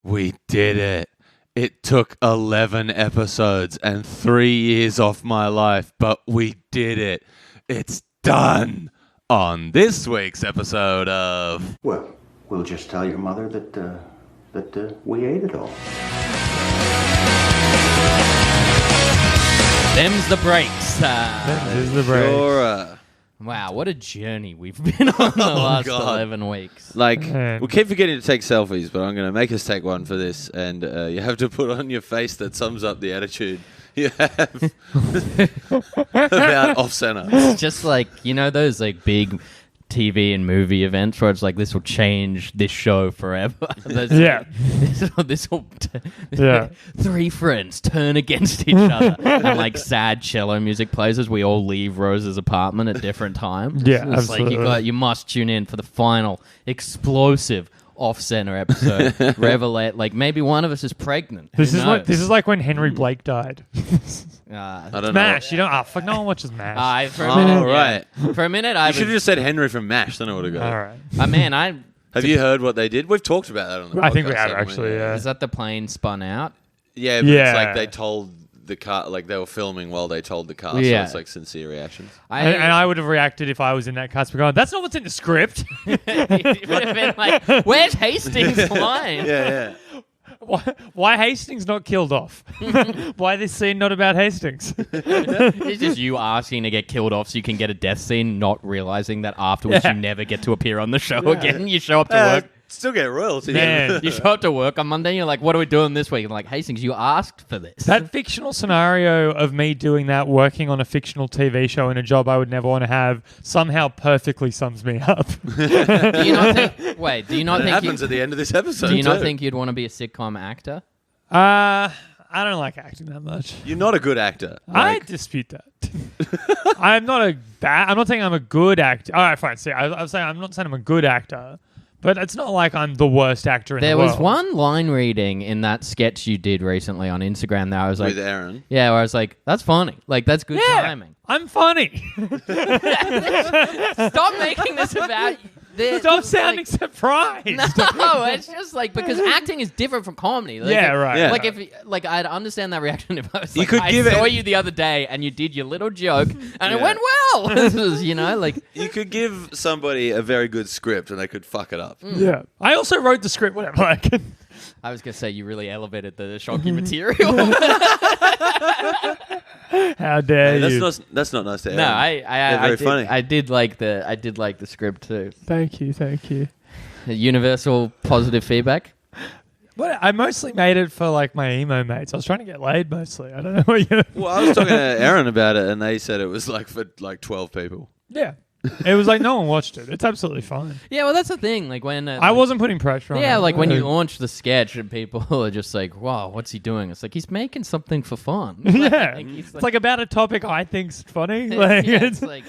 We did it. It took 11 episodes and 3 years off my life, but we did it. It's done. On this week's episode of... Well, we'll just tell your mother that we ate it all. Them's the breaks. Them's the breaks. Sure. Wow, what a journey we've been on the last 11 weeks. Like, Man. we keep forgetting to take selfies, but I'm going to make us take one for this, and you have to put on your face that sums up the attitude you have about off-center. It's just like, you know, those like big TV and movie events where it's like, this will change this show forever. Yeah. This will Yeah. three friends turn against each other, and like sad cello music plays as we all leave Rose's apartment at different times. Yeah, It's like you must tune in for the final explosive off-center episode. Revelate, like maybe one of us is pregnant. This Who is knows? like when Henry Blake died. I don't know. MASH, you know? Fuck, no one watches MASH. For a minute, right. For a minute, You should have just said Henry from MASH, then I would have got All it. right. Have you heard what they did? We've talked about that on the podcast. I think we have, haven't actually, yeah. Is that the plane spun out? Yeah, but Yeah. it's like they told the car, like they were filming while they told the car, Yeah. so it's like sincere reactions. And I would have reacted if I was in that cast. Going, that's not what's in the script. It would have been like, where's Hastings' line? Yeah. Why Hastings not killed off? Why this scene not about Hastings? It's just you asking to get killed off so you can get a death scene, not realizing that afterwards Yeah. you never get to appear on the show again. You show up to work. Still get royalty. Man. You show up to work on Monday and you're like, what are we doing this week? I'm like, Hastings, you asked for this. That fictional scenario of me doing that, working on a fictional TV show in a job I would never want to have, somehow perfectly sums me up. Do you not think... Wait, do you not It think... happens at the end of this episode. Do you not too. think you'd want to be a sitcom actor? I don't like acting that much. You're not a good actor? I dispute that. I'm not saying I'm a good actor. All right, fine. See, I'm not saying I'm a good actor, but it's not like I'm the worst actor in There the world. was one line reading in that sketch you did recently on Instagram that I was like... with Aaron. Yeah, where I was like, that's funny. Like, that's good Yeah, timing. I'm funny. Stop making this about... Stop sounding surprised. No, it's just like, because acting is different from comedy. Like, Yeah, right. Yeah. Like, if I'd understand that reaction if I was You like, could I give saw it- you the other day and you did your little joke and it Yeah. went well. This was, you know, like... You could give somebody a very good script and they could fuck it up. Yeah. I also wrote the script, whatever. I was going to say, you really elevated the shocking material. How dare you? That's not nice to Aaron. No, I very did, funny. I did like the script too. Thank you. Universal positive feedback. But I mostly made it for like my emo mates. I was trying to get laid mostly. I don't know what you... Well, I was talking to Aaron about it and they said it was like for like 12 people. Yeah. It was like no one watched it. It's absolutely fine. Yeah, well, that's the thing. Like when I wasn't putting pressure on it. yeah, like when you launch the sketch and people are just like, "Wow, what's he doing?" It's like he's making something for fun. Yeah. Like, he's It's like about a topic I think's funny. yeah, Like, it's like,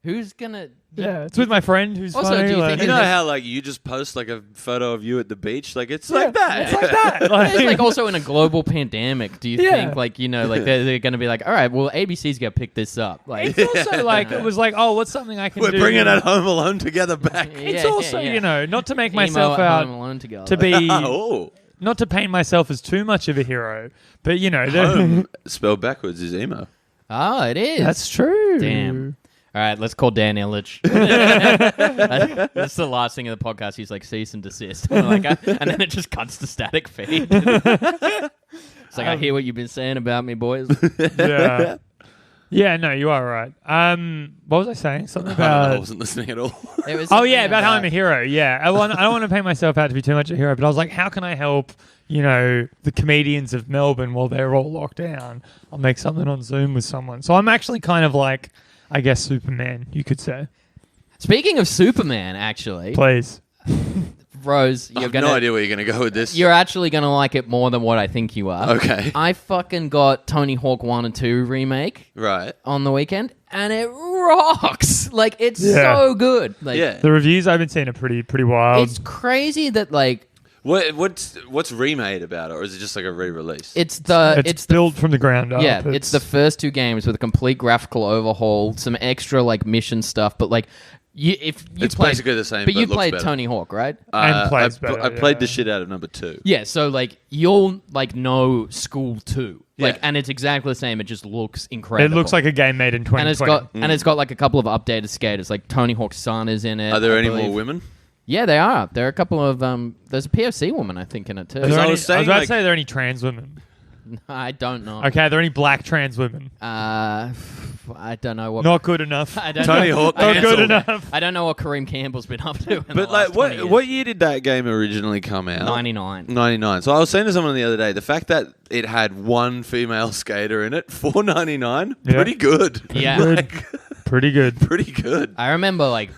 who's gonna? yeah, it's with my friend who's Also, funny. do you like, think You it- know how like you just post like a photo of you at the beach? Like it's like that. It's like that. Like, It's like also in a global pandemic. Do you Yeah. think like you know like they're going to be like, all right, well ABC's going to pick this up. Like it's also like, it was like, oh, what's something I can We're do? bringing that Home Alone together back. It's Yeah, also, yeah. you know, not to make Emo myself at out home alone together. to be, Oh, not to paint myself as too much of a hero, but you know, home spelled backwards is emo. Oh, it is. that's true. Damn. All right, let's call Dan Illich. That's the last thing of the podcast. He's like, cease and desist. And, we're like, and then it just cuts to static feed. It's like, I hear what you've been saying about me, boys. Yeah. Yeah, no, you are right. What was I saying? Something I about... wasn't listening at all. It was Oh, yeah, something about how I'm a hero. Yeah. I don't want to paint myself out to be too much a hero, but I was like, how can I help, you know, the comedians of Melbourne while they're all locked down? I'll make something on Zoom with someone. So I'm actually kind of like, I guess, Superman, you could say. Speaking of Superman, actually, Please. Rose, I you're have gonna. no idea where you're going to go with this. You're actually gonna like it more than what I think you are. Okay. I fucking got Tony Hawk 1 and 2 remake Right. on the weekend, and it rocks. Like it's Yeah. so good. Like Yeah. The reviews I've been seeing are pretty wild. it's crazy that like What's remade about it, or is it just like a re-release? it's it's built from the ground up. Yeah, it's the first two games with a complete graphical overhaul, some extra like mission stuff, but like It's played, basically the same, but but you looks played better. Tony Hawk, right? And plays better, I played yeah. the shit out of number 2. Yeah, so like you'll like know School 2. Like Yeah. and it's exactly the same, it just looks incredible. It looks like a game made in 2020. and it's got like a couple of updated skaters, like Tony Hawk's son is in it. Are there I any believe. more women? Yeah, there are. There are a couple of there's a POC woman I think in it too. Are there I any, was saying, I was about like- to say, are there any trans women? I don't know. Okay, are there any black trans women? I don't know what Not good enough. I don't Tony know. Hawk Not cancelled. good enough. I don't know what Kareem Campbell's been up to in the But last like, 20 years. what year did that game originally come out? 99. 99. So I was saying to someone the other day, the fact that it had one female skater in it, $4.99, Yeah. pretty good. Yeah. Like, Pretty good. pretty good. I remember like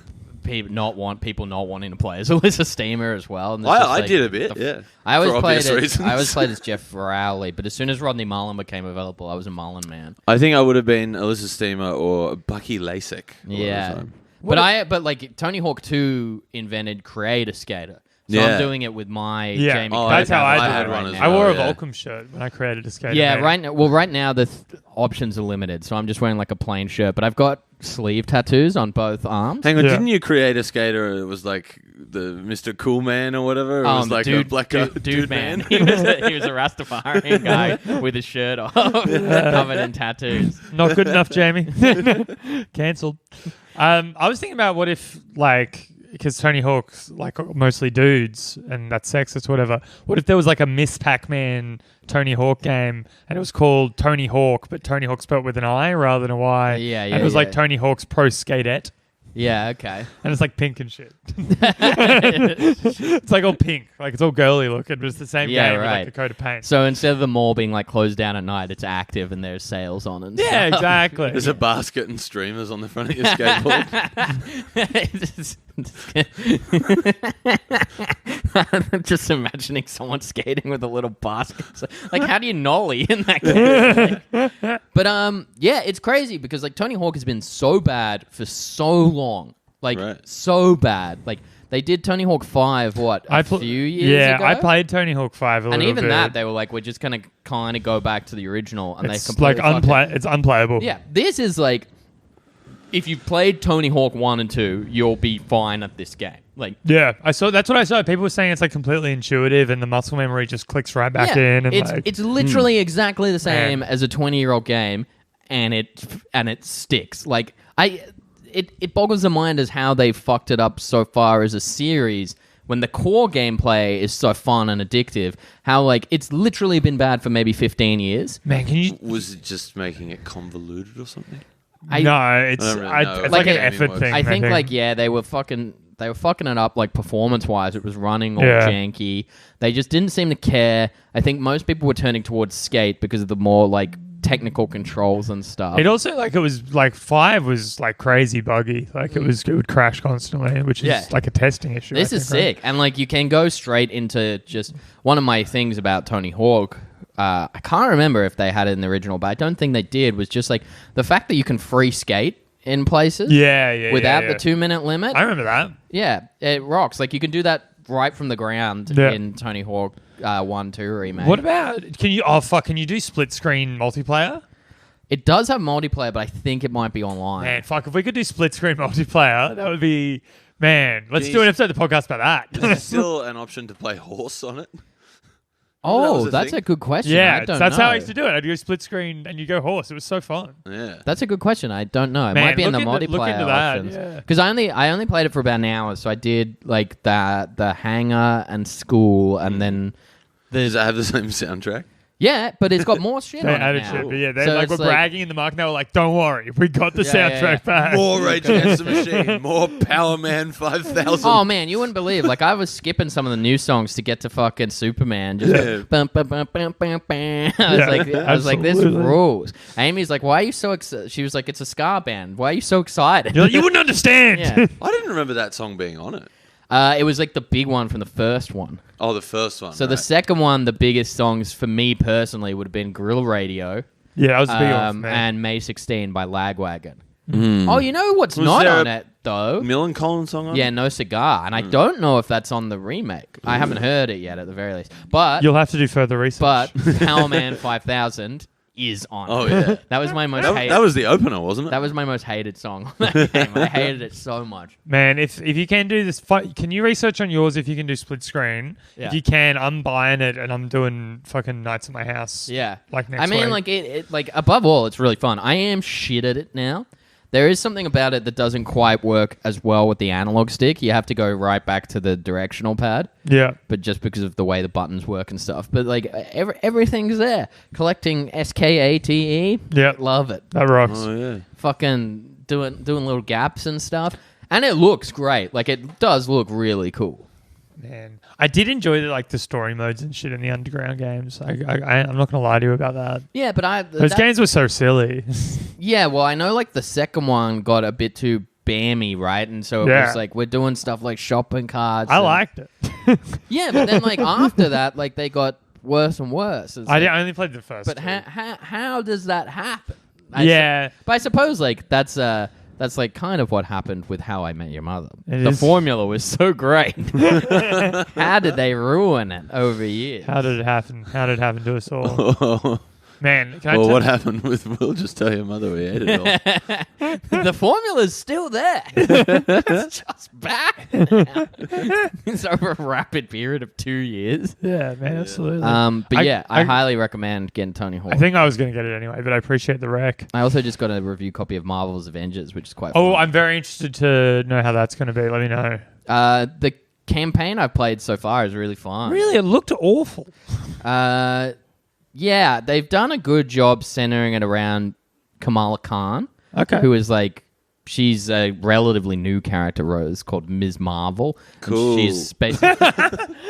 people not wanting to play as Alyssa Steamer as well. And it's just, I like, did a bit, the- yeah. I always For played obvious it. reasons. I always played as Jeff Rowley, but as soon as Rodney Mullen became available, I was a Mullen man. I think I would have been Alyssa Steamer or Bucky Lasik. a lot of the Yeah, time. but like Tony Hawk 2 invented Creator Skater, so Yeah. I'm doing it with my Yeah, Jamie. Oh, that's Cook how I I had did it. one as I wore a well, yeah. Volcom shirt when I created a skater. Yeah, made. right now. Well, right now the options are limited, so I'm just wearing like a plain shirt. But I've got sleeve tattoos on both arms. Hang on, Yeah. didn't you create a skater? It was like the Mr. Cool Man or whatever. It was The like a black dude man. he was a Rastafarian guy with his shirt off, covered in tattoos. Not good enough, Jamie. Cancelled. I was thinking about what if, like, because Tony Hawk's like mostly dudes and that's sexist, whatever. What if there was like a Miss Pac-Man Tony Hawk game and it was called Tony Hawk, but Tony Hawk spelled with an I rather than a Y? Yeah, And it was like Tony Hawk's Pro Skatette. Yeah, okay. And it's like pink and shit. It's like all pink. Like it's all girly looking, but it's the same Yeah, game with right. like a coat of paint. So instead of the mall being like closed down at night, it's active and there's sales on and Yeah, stuff. exactly. There's a basket and streamers on the front of your skateboard. Just imagining someone skating with a little basket. So, like, how do you nollie in that game? But yeah, it's crazy because like Tony Hawk has been so bad for so long, like Right. so bad. Like they did Tony Hawk 5 a few years ago. I played Tony Hawk 5 a and little even bit. that they were like, we're just gonna kind of go back to the original, and It's they completely like fucked it. it's unplayable. Yeah, this is like, if you've played Tony Hawk 1 and 2, you'll be fine at this game. Like, Yeah, I saw. That's what I saw. People were saying it's like completely intuitive, and the muscle memory just clicks right back in. And it's literally exactly the same Man. as a 20-year-old game, and it sticks. Like it boggles the mind as how they fucked it up so far as a series. When the core gameplay is so fun and addictive, how like it's literally been bad for maybe 15 years. man. Can you? Was it just making it convoluted or something? No, it's I don't really know. it's Like like an it- effort thing. I think like they were fucking it up like performance wise. It was running all Yeah. janky. They just didn't seem to care. I think most people were turning towards Skate because of the more like technical controls and stuff. It also like it was like 5 was like crazy buggy. Like it would crash constantly, which is Yeah. like a testing issue. This I is think, right? sick. And like you can go straight into just one of my things about Tony Hawk. I can't remember if they had it in the original, but I don't think they did. Was just like the fact that you can free skate in places. Yeah, Without yeah. the 2-minute limit. I remember that. Yeah, it rocks. Like you can do that right from the ground Yeah. in Tony Hawk 1-2 remake. What about? Can you? Oh fuck! Can you do split screen multiplayer? It does have multiplayer, but I think it might be online. Man, fuck! If we could do split screen multiplayer, that would be. Man, let's Can do you- an episode of the podcast about Is that. there still an option to play horse on it? that Oh, was a that's thing? a good question. Yeah, I don't that's know. how I used to do it. I'd go split screen and you go horse. It was so fun. Yeah. That's a good question. I don't know. It Man, might be in the look multiplayer into that, options. yeah. Because I only played it for about an hour, so I did like the hangar and school, and then Does it have the same soundtrack? yeah, but it's got more shit They on it added now. shit, but yeah, they So like it's were bragging in the market. They were like, "Don't worry, we got the Yeah, yeah, soundtrack yeah. back." More Rage Against the Machine. More Power Man 5000. Oh man, you wouldn't believe. Like I was skipping some of the new songs to get to fucking Superman. Just Yeah. bum, bum, bum, bum, bum, bum. I was like, this absolutely. rules. Amy's like, why are you so excited? She was like, it's a ska band. Why are you so excited? You're like, you wouldn't understand. Yeah. I didn't remember that song being on it. It was like the big one from the first one. Oh, the first one. So the right. second one, the biggest songs for me personally would have been Guerrilla Radio Yeah, that was a big one for me. and May 16 by Lagwagon. Oh, you know what's Was not there on a it though? Millen Collins song on Yeah, it? No Cigar, and I don't know if that's on the remake. I haven't heard it yet, at the very least. But You'll have to do further research. Power Man 5000 is on. Oh, yeah. That was my most That was the opener, wasn't it? That was my most hated song on that game. I hated it so much. Man, if you can do this, can you research on yours if you can do split screen? Yeah. If you can, I'm buying it and I'm doing fucking Nights at my house. Yeah. Like next I mean, week. like it like above all, it's really fun. I am shit at it now. There is something about it that doesn't quite work as well with the analog stick. You have to go right back to the directional pad. Yeah. But just because of the way the buttons work and stuff. But like everything's there. Collecting SKATE. Yep. Love it. That rocks. Oh, yeah. Fucking doing little gaps and stuff. And it looks great. Like it does look really cool. Man, I did enjoy the story modes and shit in the underground games. I'm not gonna lie to you about that. Yeah, but Those games were so silly. Yeah, well, I know like the second one got a bit too bammy, right? And so it was like we're doing stuff like shopping carts. I liked it. Yeah, but then like after that, like they got worse and worse. It's like, I only played the first. but two. how does that happen? Yeah. But I suppose like that's like kind of what happened with How I Met Your Mother. It The is. formula was so great. How did they ruin it over years? How did it happen? How did it happen to us all? Man, can I Well, tell what happened with Will? Just tell your mother we ate it all. The formula's still there. It's just back. It's over a rapid period of 2 years. Yeah, man, absolutely. But I I highly recommend getting Tony Hawk. I think I was going to get it anyway, but I appreciate the rec. I also just got a review copy of Marvel's Avengers, which is quite fun. Oh, I'm very interested to know how that's going to be. Let me know. The campaign I've played so far is really fun. Really, it looked awful. Yeah, they've done a good job centering it around Kamala Khan, Okay. who is like, she's a relatively new character, Rose, called Ms. Marvel. And Cool. she's basically,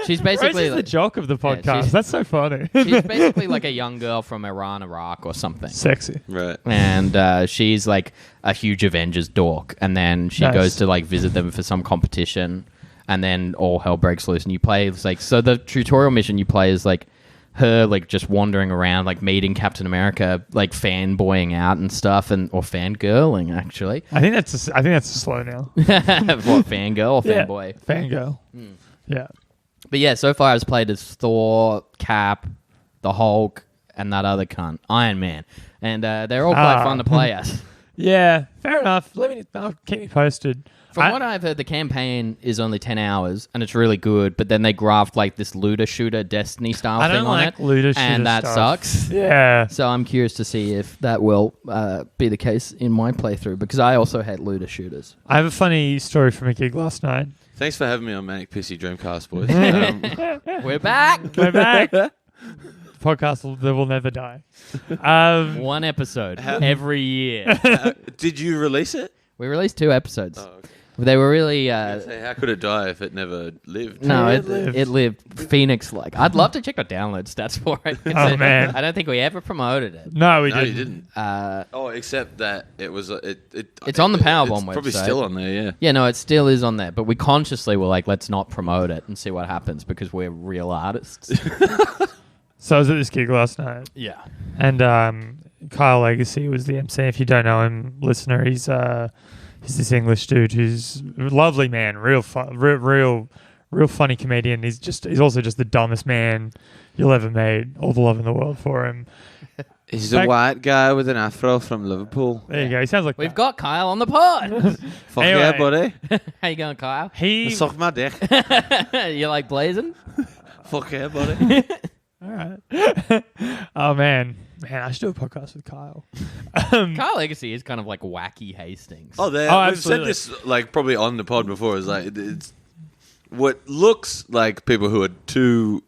Rose basically is the like, jock of the podcast. she's- That's so funny. she's basically like a young girl from Iran, Iraq, or something. Sexy. Right. And she's like a huge Avengers dork, and then she Nice. goes to like visit them for some competition, and then all hell breaks loose, and you play like, so the tutorial mission you play is like her like just wandering around, like meeting Captain America, like fanboying out and stuff, and or fangirling actually. I think that's a slow now. What, fangirl or Yeah. fanboy? Fangirl. Yeah. But yeah, so far I've played as Thor, Cap, the Hulk, and that other cunt, Iron Man, and they're all quite fun to play as. Yeah. Fair enough. I'll keep me posted. From what I've heard, the campaign is only 10 hours, and it's really good, but then they graft like this looter shooter Destiny style I thing don't on like it, looter shooter and that stuff. sucks. Yeah. So I'm curious to see if that will be the case in my playthrough, because I also hate looter shooters. I have a funny story from a gig last night. Thanks for having me on Manic Pissy Dreamcast, boys. We're back! We're back. Podcast that will never die. One episode every year. Did you release it? We released 2 episodes. Oh, okay. They were really... Say, how could it die if it never lived? No, Yeah, it lived Phoenix-like. I'd love to check the download stats for it. Oh, man. I don't think we ever promoted it. No, we No, didn't. you didn't. Uh, Except that it was. It's on the Powerbomb It's probably website. still on there. Yeah. Yeah, no, it still is on there, but we consciously were like, let's not promote it and see what happens because we're real artists. So I was at this gig last night, Yeah. and Kyle Legacy was the MC. If you don't know him, listener, he's this English dude who's a lovely man, real funny comedian. He's also just the dumbest man you'll ever meet. All the love in the world for him. He's Back- a white guy with an afro from Liverpool. There you go. He sounds like We've that. got Kyle on the pod. Fuck Anyway. yeah, buddy. How you going, Kyle? He Suck my dick. You like blazing? Fuck yeah, buddy. all right. Oh man, I should do a podcast with Kyle. Kyle Legacy is kind of like wacky Hastings. Oh, Oh, we've said absolutely. this like probably on the pod before. Is like it's what looks like people who are two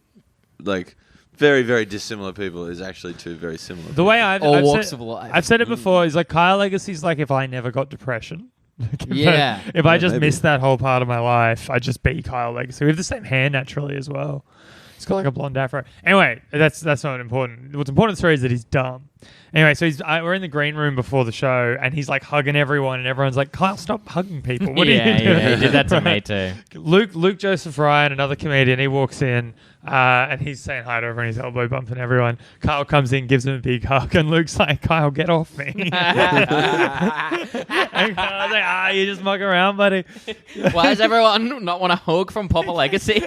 like very very dissimilar people is actually two very similar. The way I've walks said, of life. I've said it before. Is like Kyle Legacy's like if I never got depression. Like, Yeah. If I just maybe. missed that whole part of my life, I'd just be Kyle Legacy. We have the same hair naturally as well. He's got like a blonde afro. Anyway, that's not important. What's important in the story is that he's dumb. Anyway, so we're in the green room before the show, and he's like hugging everyone, and everyone's like, "Kyle, stop hugging people." What are you doing? yeah, he did that to me Right. too. Luke Joseph Ryan, another comedian, he walks in and he's saying hi to everyone. He's elbow bumping everyone. Kyle comes in, gives him a big hug, and Luke's like, "Kyle, get off me!" And Kyle's like, "You just muck around, buddy." Why does everyone not want a hug from Papa Legacy?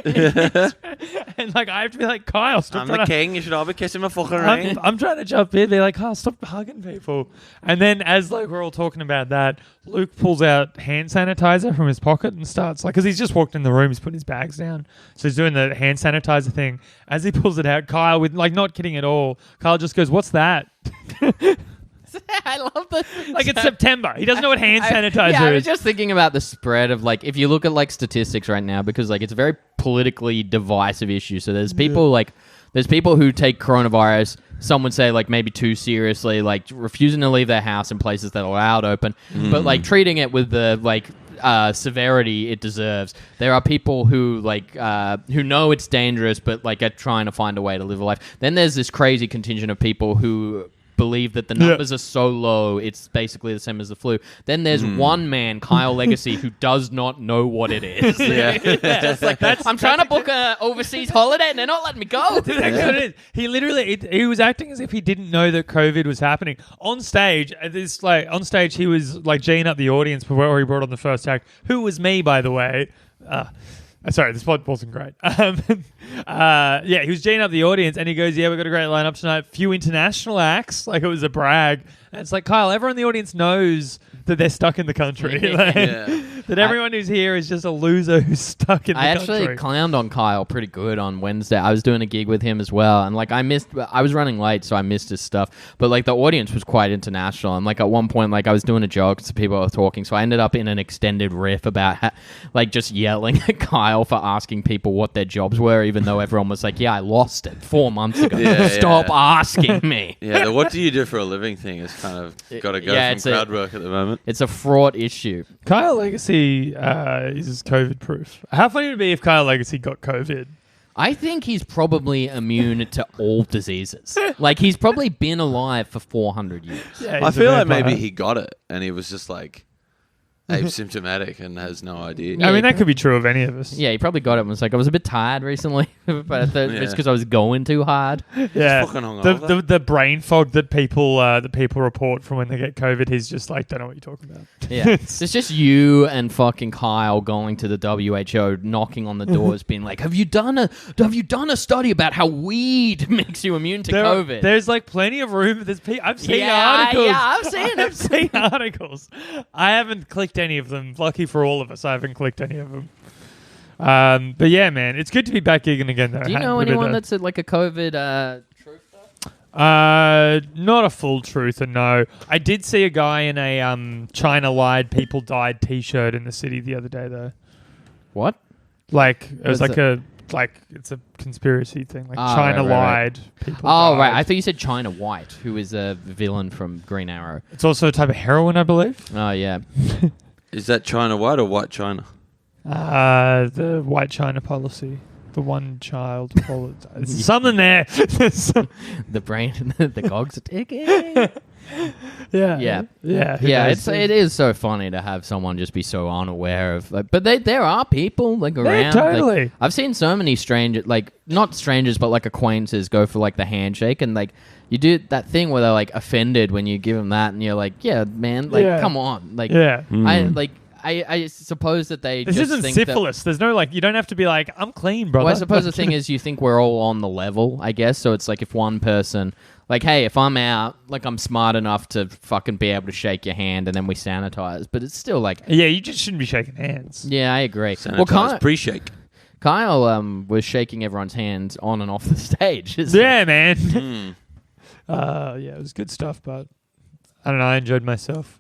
And like, I have to be like, Kyle, stop I'm trying the to... king. You should all be kissing my fucking ring. I'm trying to jump in. They're like, Kyle, stop hugging people. And then as like we're all talking about that, Luke pulls out hand sanitizer from his pocket and starts like, because he's just walked in the room, he's putting his bags down. So he's doing the hand sanitizer thing. As he pulls it out, Kyle, with like not kidding at all, Kyle just goes, "What's that?" I love the Like it's September. He doesn't know what hand sanitizer Yeah, I was is. just thinking about the spread of like if you look at like statistics right now because like it's a very politically divisive issue. So there's people there's people who take coronavirus, some would say like maybe too seriously, like refusing to leave their house in places that are allowed open, but like treating it with the like severity it deserves. There are people who like who know it's dangerous but like are trying to find a way to live a life. Then there's this crazy contingent of people who believe that the numbers are so low it's basically the same as the flu. Then there's one man, Kyle Legacy, who does not know what it is. Just like I'm trying to book a overseas holiday and they're not letting me go. That's what it is. He literally he was acting as if he didn't know that COVID was happening on stage. On stage he was like G'ing up the audience before he brought on the first act, who was me, by the way. Sorry, this pod wasn't great. Yeah, he was G'ing up the audience and he goes, "Yeah, we've got a great lineup tonight. Few international acts," like it was a brag. And it's like, Kyle, everyone in the audience knows that they're stuck in the country. Like, that everyone who's here is just a loser who's stuck in the country. I actually clowned on Kyle pretty good on Wednesday. I was doing a gig with him as well. And like I was running late, so I missed his stuff. But like the audience was quite international. And like at one point, like I was doing a joke, so people were talking. So I ended up in an extended riff about like just yelling at Kyle for asking people what their jobs were, even though everyone was like, "Yeah, I lost it 4 months ago. Stop asking me." Yeah, the what do you do for a living thing is kind of got to go from crowd work at the moment. It's a fraught issue. Kyle Legacy is COVID proof. How funny would it be if Kyle Legacy got COVID? I think he's probably immune to all diseases. Like he's probably been alive for 400 years. Yeah, I feel like maybe he got it and he was just like asymptomatic and has no idea. I mean, that could be true of any of us. Yeah, he probably got it and was like, I was a bit tired recently, but I thought it's because I was going too hard. Yeah, fucking hungover. the brain fog that people report from when they get COVID, he's just like, don't know what you're talking about. Yeah, it's just you and fucking Kyle going to the WHO, knocking on the doors, being like, "Have you done a study about how weed makes you immune to COVID?" There's like plenty of room. I've seen articles. Yeah, I've seen articles. I haven't clicked any of them. Lucky for all of us, I haven't clicked any of them. But yeah, man, it's good to be back gigging again, though. Do you know anyone that's like a COVID truther? Not a full truther, no. I did see a guy in a China lied, people died T-shirt in the city the other day, though. What? Like it was What's it's a conspiracy thing. Like Oh, China right. lied, people Oh, died. right. I thought you said China White, who is a villain from Green Arrow. It's also a type of heroin, I believe. Oh, yeah. Is that China white or white China? The white China policy. The one child policy. There's something there. The brain, the cogs are ticking. Yeah. It is so funny to have someone just be so unaware of. Like, but there are people like around. totally. Like, I've seen so many strangers, like not strangers, but like acquaintances, go for like the handshake, and like you do that thing where they're like offended when you give them that, and you're like, yeah, man, like come on, like Yeah. I suppose that they This just isn't think syphilis. There's no like. You don't have to be like, I'm clean, brother. Well, I suppose the thing is, you think we're all on the level, I guess. So it's like if one person, like, hey, if I'm out, like I'm smart enough to fucking be able to shake your hand, and then we sanitize. But it's still like, yeah, you just shouldn't be shaking hands. yeah, I agree. Sanitize pre-shake. Kyle was shaking everyone's hands on and off the stage. Yeah, man. Yeah, it was good stuff, but I don't know. I enjoyed myself.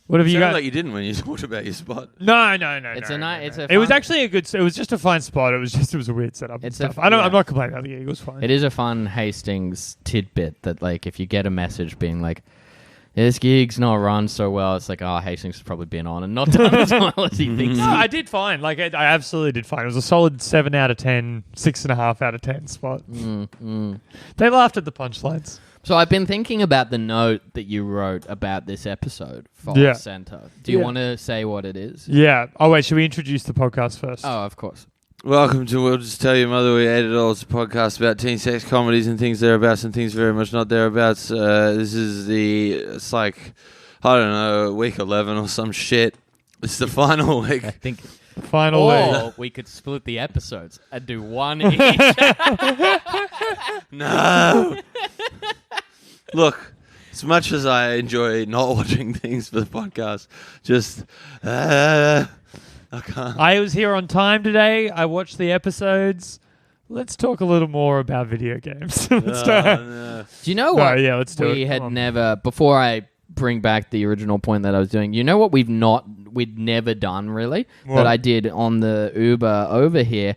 What have you got? Like you didn't when you talked about your spot. No. It's no, a nice. no. It's a. It was fun- actually a good. It was just a fine spot. It was a weird setup. It's and stuff. a- yeah. I'm not complaining about the gig. It was fine. It is a fun Hastings tidbit that, like, if you get a message being like, this gig's not run so well, it's like, oh, Hastings has probably been on and not done as well as he thinks. No, I did fine. Like I absolutely did fine. It was a solid 7 out of 10, 6.5 out of 10 spot. They laughed at the punchlines. So I've been thinking about the note that you wrote about this episode for Center. Do you want to say what it is? Yeah. Oh wait, should we introduce the podcast first? Oh, of course. Welcome to We'll Just Tell Your Mother We Ate It All. It's a podcast about teen sex comedies and things thereabouts and things very much not thereabouts. This is I don't know, week 11 or some shit. It's the final week. I think Final lead. Or we could split the episodes and do one each. No. Look, as much as I enjoy not watching things for the podcast, just I can't. I was here on time today. I watched the episodes. Let's talk a little more about video games. Let's No. Do you know No, what? yeah, let's do we it. had Come on. never, before I bring back the original point that I was doing, you know what we'd never done really What? that I did on the Uber over here?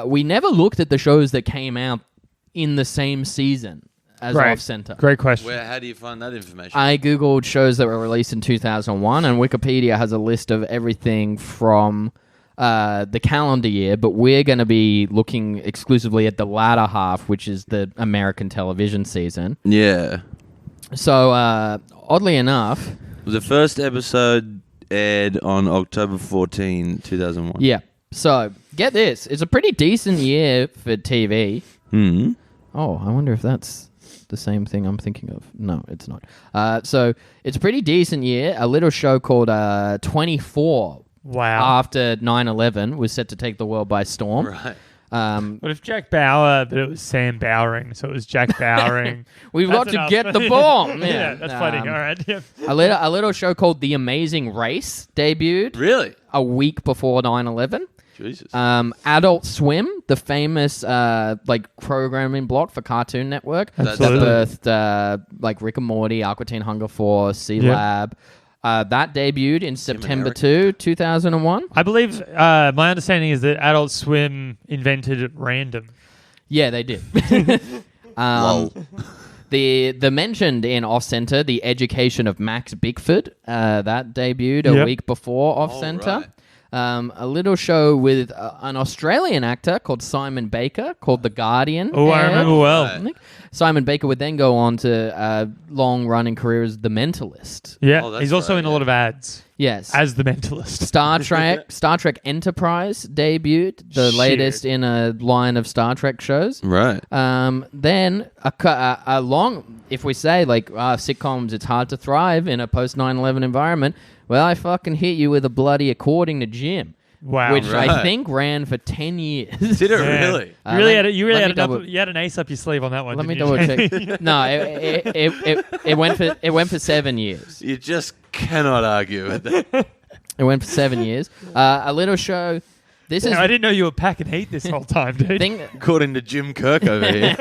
We never looked at the shows that came out in the same season as Great. Off Center. Great question. How do you find that information? I googled shows that were released in 2001, and Wikipedia has a list of everything from the calendar year, but we're going to be looking exclusively at the latter half, which is the American television season. Yeah. So, oddly enough, The first episode aired on October 14, 2001. yeah. So, get this. It's a pretty decent year for TV. Hmm. Oh, I wonder if that's the same thing I'm thinking of. No, it's not. So, it's a pretty decent year. A little show called 24 Wow. after 9/11 was set to take the world by storm. Right. What if Jack Bauer, but it was Sam Bowering, so it was Jack Bowering. We've That's got to enough. get the bomb. Yeah, that's funny. All right. Yep. A little show called The Amazing Race debuted Really? a week before 9/11. Jesus. Adult Swim, the famous programming block for Cartoon Network, Absolutely. that birthed like Rick and Morty, Aqua Teen Hunger Force, C Yep. Lab. That debuted in September America. 2001. I believe my understanding is that Adult Swim invented at random. Yeah, they did. Lol. The mentioned in Off Center, The Education of Max Bickford, that debuted a Yep. week before Off All Center. right. A little show with an Australian actor called Simon Baker called The Guardian. Oh, I aired. remember well. Right. I think Simon Baker would then go on to a long-running career as The Mentalist. Yeah, Oh, that's he's also right, in a yeah. lot of ads Yes. as the mentalist. Star Trek Enterprise debuted, the Shit. latest in a line of Star Trek shows. Right. Then a long, if we say sitcoms, it's hard to thrive in a post 9/11 environment. Well, I fucking hit you with a bloody According to Jim, Wow. which I Right. think ran for 10 years. Did it Yeah. really? You really had you let really me had double- you had an ace up your sleeve on that one. Let me didn't double you? check. No, it went for 7 years. You just cannot argue with that. It went for 7 years. A little show. This is I didn't know you were packing heat this whole time, dude. thing. According to Jim Kirk over here.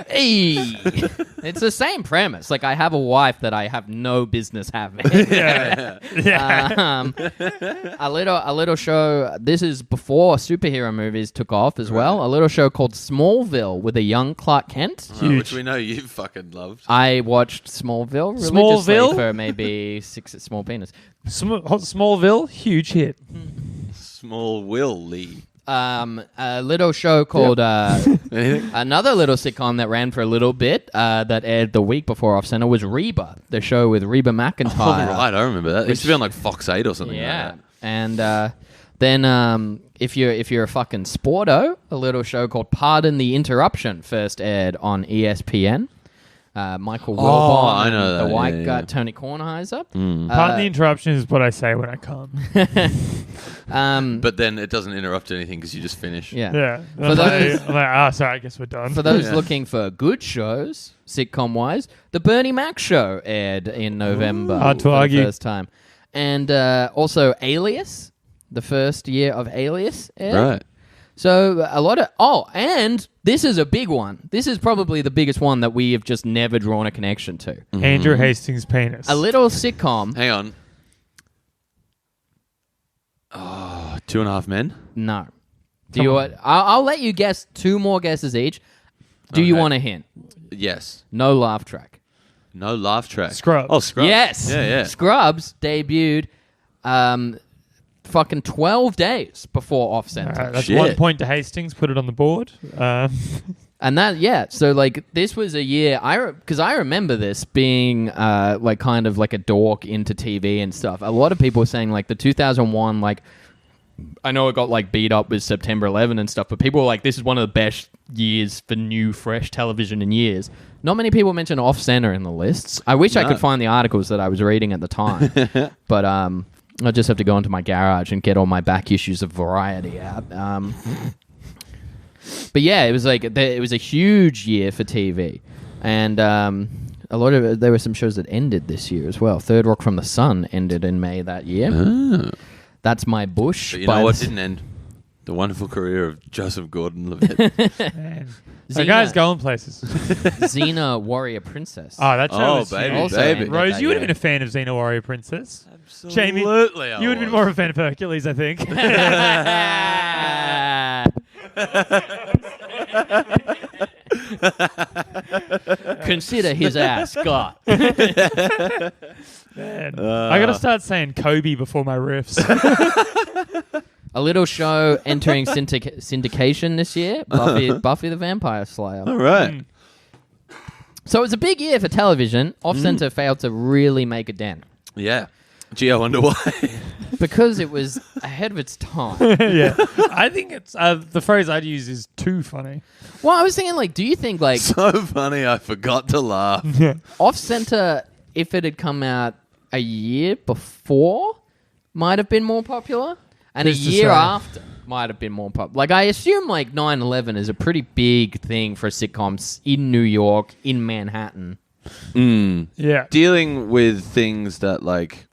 Hey, it's the same premise. Like I have a wife that I have no business having. yeah. Yeah. A little show. This is before superhero movies took off as well. A little show called Smallville with a young Clark Kent. Which we know you fucking loved. I watched Smallville religiously Smallville? for maybe 6 small penis. Smallville, huge hit. Small Will Lee. A little show called Anything? another little sitcom that ran for a little bit that aired the week before Off Center was Reba, the show with Reba McEntire. Oh, right, I remember that. It used to be on like Fox 8 or something Yeah, like that. and then if you're a fucking sporto, a little show called Pardon the Interruption first aired on ESPN. Michael Wilbon, I know the that, white yeah, guy yeah. Tony Kornheiser. Pardon the interruption is what I say when I come. But then it doesn't interrupt anything because you just finish. Yeah. Yeah. For those- Sorry, I guess we're done. For those Yeah. looking for good shows, sitcom-wise, the Bernie Mac Show aired in November Hard to for argue. the first time. And also Alias, the first year of Alias aired. Right. So a lot of... Oh, and this is a big one. This is probably the biggest one that we have just never drawn a connection to. Andrew Hastings' penis. A little sitcom... Hang on. Oh, 2.5 Men? No. Do Come you? on. I'll let you guess 2 more guesses each. Do you Okay. want a hint? Yes. No laugh track. No laugh track. Scrubs. Oh, Scrubs. Yes. Yeah, yeah. Scrubs debuted fucking 12 days before Off Center. That's Shit. 1 point to Hastings. Put it on the board. And that, yeah. So, like, this was a year, because I remember this being, like, kind of like a dork into TV and stuff. A lot of people were saying, like, the 2001, like, I know it got, like, beat up with September 11 and stuff, but people were like, this is one of the best years for new, fresh television in years. Not many people mention Off Center in the lists. I wish I No. could find the articles that I was reading at the time. But, I'll just have to go into my garage and get all my back issues of Variety out. But yeah, it was like it was a huge year for TV, and a lot of there were some shows that ended this year as well. Third Rock from the Sun ended in May that year. Oh. That's my bush. But you know what didn't end? The wonderful career of Joseph Gordon-Levitt. Man. Xena. The guy's going places. Xena Warrior Princess. Oh, that show was baby, huge. Also baby. ended Rose, that you would year. have been a fan of Xena Warrior Princess. Absolutely, You would have been more of a fan of Hercules, I think. Consider his ass God. Man. I gotta start saying Kobe before my riffs. A little show entering syndication this year. Buffy the Vampire Slayer. All right. So it was a big year for television. Off-Center failed to really make a dent Yeah. Gee, I wonder why. because it was ahead of its time. Yeah, I think it's the phrase I'd use is too funny. Well, I was thinking, like, do you think, like, So funny, I forgot to laugh. Off-Center, if it had come out a year before, might have been more popular, and Who's a to year say? after might have been more popular. Like, I assume, like, 9/11 is a pretty big thing for sitcoms in New York, in Manhattan. Yeah, Dealing with things that, like,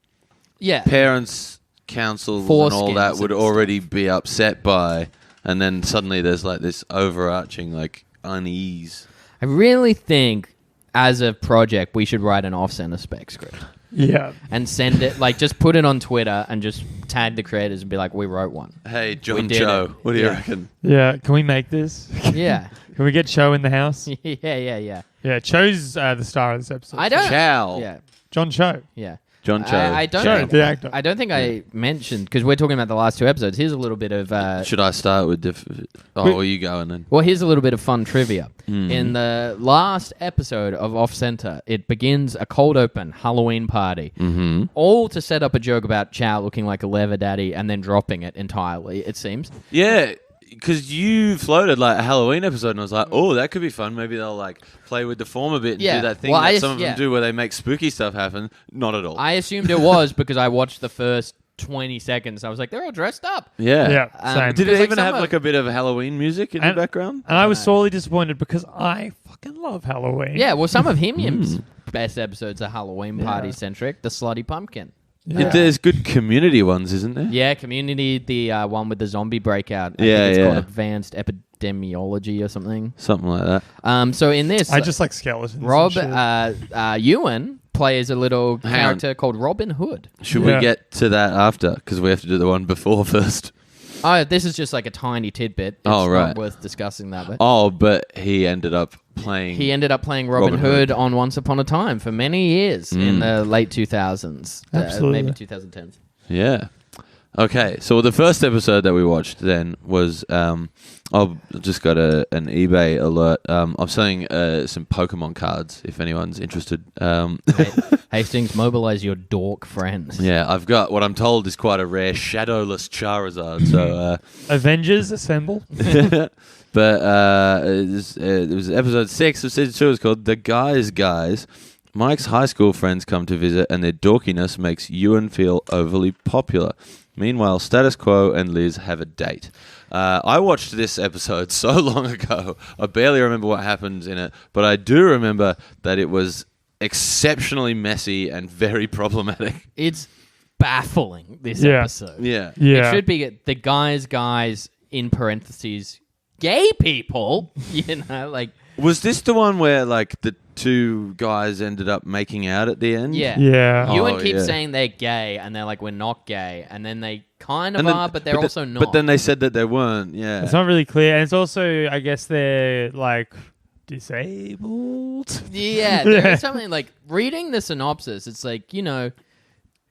Yeah. parents, councils, and all that Foreskins would and already be upset by, and then suddenly there's, like, this overarching, like, unease. I really think, as a project, we should write an Off-Center spec script. yeah. And send it, like, just put it on Twitter and just tag the creators and be like, we wrote one. Hey, John did Cho, it. what do you Yeah. reckon? Yeah, can we make this? Yeah. Can we get Cho in the house? Yeah. Yeah, Cho's the star of this episode. I don't. Chow. Yeah. John Cho. Yeah. John Cho. I don't Cho, think the actor. I don't think I mentioned, because we're talking about the last two episodes. Here's a little bit of Should I start with or you go and then? well, here's a little bit of fun trivia. Mm. In the last episode of Off Center, it begins a cold open Halloween party, all to set up a joke about Chow looking like a leather daddy and then dropping it entirely. It seems. Yeah, because you floated like a Halloween episode, and I was like, oh, that could be fun. Maybe they'll like play with the form a bit and Yeah. do that thing Well, that some of yeah. them do where they make spooky stuff happen. Not at all. I assumed it was because I watched the first 20 seconds. I was like, they're all dressed up. yeah. Yeah, same. Did Because, it like, even some have of- like a bit of Halloween music in the background? And I was sorely disappointed because I fucking love Halloween. Yeah, well, some of Him best episodes are Halloween party centric. The Slutty Pumpkin. Yeah. There's good community ones, isn't there? Yeah, Community, the one with the zombie breakout. I Yeah, think it's yeah. called Advanced Epidemiology or something. Something like that. So in this, I just like skeletons. and Rob shit. Ewan plays a little Hang on. character called Robin Hood. Should Yeah. we get to that after? Because we have to do the one before first. Oh, this is just like a tiny tidbit. It's Oh, right. not worth discussing that. But Oh, but he ended up playing. he ended up playing Robin, Robin Hood Hood. on Once Upon a Time for many years in the late 2000s. Absolutely. Maybe 2010s. Yeah. Okay, so the first episode that we watched then was I've just got an eBay alert. I'm selling some Pokemon cards if anyone's interested. Hastings, mobilize your dork friends. Yeah, I've got what I'm told is quite a rare shadowless Charizard. So, Avengers Assemble. but it was episode 6 of season 2. It's called "The Guys." Mike's high school friends come to visit, and their dorkiness makes Ewan feel overly popular. Meanwhile, Status Quo and Liz have a date. I watched this episode so long ago, I barely remember what happens in it, but I do remember that it was exceptionally messy and very problematic. It's baffling, this Yeah. episode. Yeah. Yeah. It should be the guys, in parentheses, gay people, you know, like, Was this the one where, like, the two guys ended up making out at the end? yeah. Yeah. Ewan Oh, keeps yeah. saying they're gay, and they're like, we're not gay, and then they kind of And then- are, but they're also not. But then they said that they weren't, yeah. It's not really clear. And it's also, I guess, they're like disabled. Yeah, there is something like reading the synopsis. It's like, you know,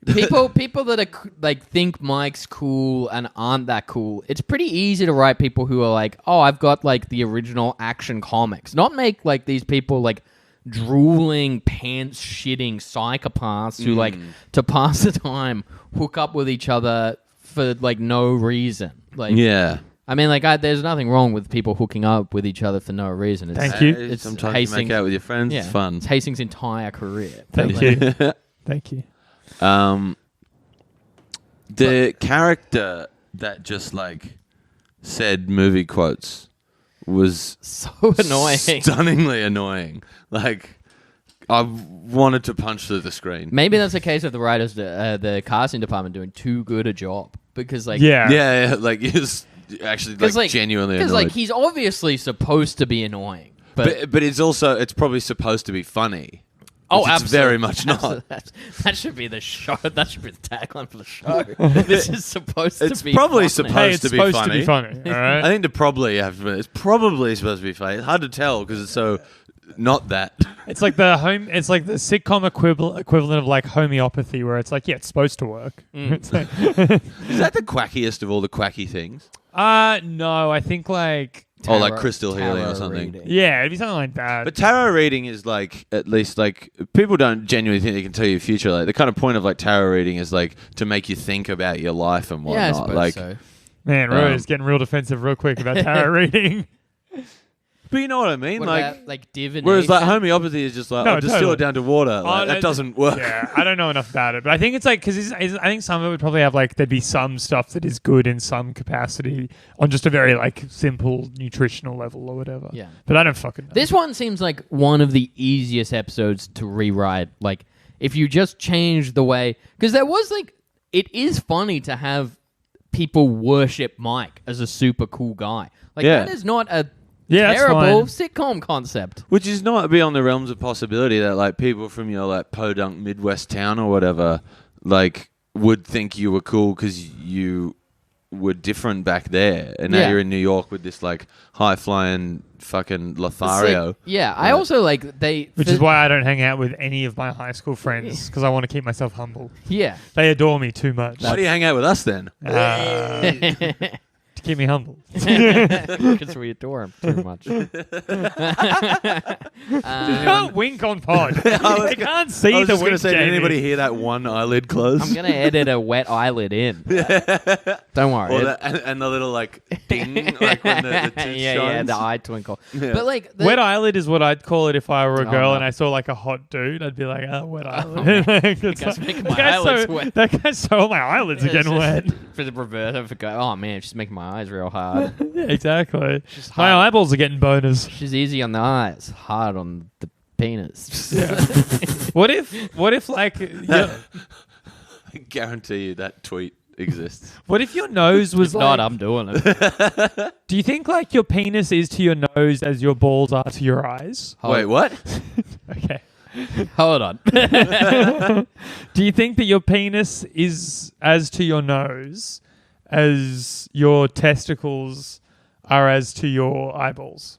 people that are like think Mike's cool and aren't that cool. It's pretty easy to write people who are like, oh, I've got like the original Action Comics. Not make like these people like drooling, pants shitting psychopaths who like to pass the time hook up with each other for like no reason. Like, Yeah. I mean, like, there's nothing wrong with people hooking up with each other for no reason. It's, Thank you. It's Sometimes you Hastings- make out with your friends. yeah, It's fun. It's Hastings' entire career. Thank But, like, you. Thank you. The character that just like said movie quotes was So annoying. stunningly annoying. Like, I wanted to punch through the screen. Maybe that's a case of the writers, the casting department doing too good a job because like Yeah, like he's actually like genuinely annoyed. because like he's obviously supposed to be annoying, but it's probably supposed to be funny. Oh, It's absolutely. very much not. That should be the show. That should be the tagline for the show. This is supposed It's to be probably funny. supposed Hey, it's to be supposed funny. to be funny. All right. I think it's probably supposed to be funny. It's hard to tell because it's so not that. It's like It's like the sitcom equivalent of like homeopathy, where it's like, yeah, it's supposed to work. It's like, Is that the quackiest of all the quacky things? no, I think like Like crystal healing tarot or something. reading. yeah, it'd be something like that. But tarot reading is like, at least like, people don't genuinely think they can tell you the future. Like, the kind of point of like tarot reading is like to make you think about your life and whatnot. Yeah, I suppose like, so. Man, Rose getting real defensive real quick about tarot reading. but you know what I mean? What like, about, like divination? where's like homeopathy is just like, No, distill totally. it down to water. Like, that doesn't work. Yeah, I don't know enough about it, but I think it's like because I think some of it would probably have like there'd be some stuff that is good in some capacity on just a very like simple nutritional level or whatever. Yeah. but I don't fucking know. This one seems like one of the easiest episodes to rewrite. Like, if you just change the way... Because there was, like... It is funny to have people worship Mike as a super cool guy. Like, Yeah. that is not a that's terrible fine. sitcom concept. Which is not beyond the realms of possibility that like people from your like podunk Midwest town or whatever like would think you were cool because you were different back there, and now Yeah. you're in New York with this like high flying fucking It's Lothario. like- yeah, I also like Which is why I don't hang out with any of my high school friends because I want to keep myself humble. Yeah. They adore me too much Why do you hang out with us then? to keep me humble. Because we adore him too much. You can't wink on pod. They can't see I was the just wink. gonna say, did Jamie. anybody hear that one eyelid close? I'm going to edit a wet eyelid in. Don't worry. Or and the little like ding, like when the tooth yeah, shines. the eye twinkle. Yeah. But like... Wet eyelid is what I'd call it if I were a Oh, girl no. and I saw like a hot dude. I'd be like, wet eyelid. Like, it's guy's like, making that my guy's eyelids so, wet. That guy's so my eyelids are getting wet. For the reverter, for go, oh man, she's making my eyes real hard. Yeah, exactly. She's My hard. eyeballs are getting boners. She's easy on the eyes, hard on the penis. What if like I guarantee you that tweet exists. what if your nose was If not, like, I'm doing it. do you think like your penis is to your nose as your balls are to your eyes? Wait, what? Okay. Hold on. Do you think that your penis is as to your nose as your testicles are as to your eyeballs?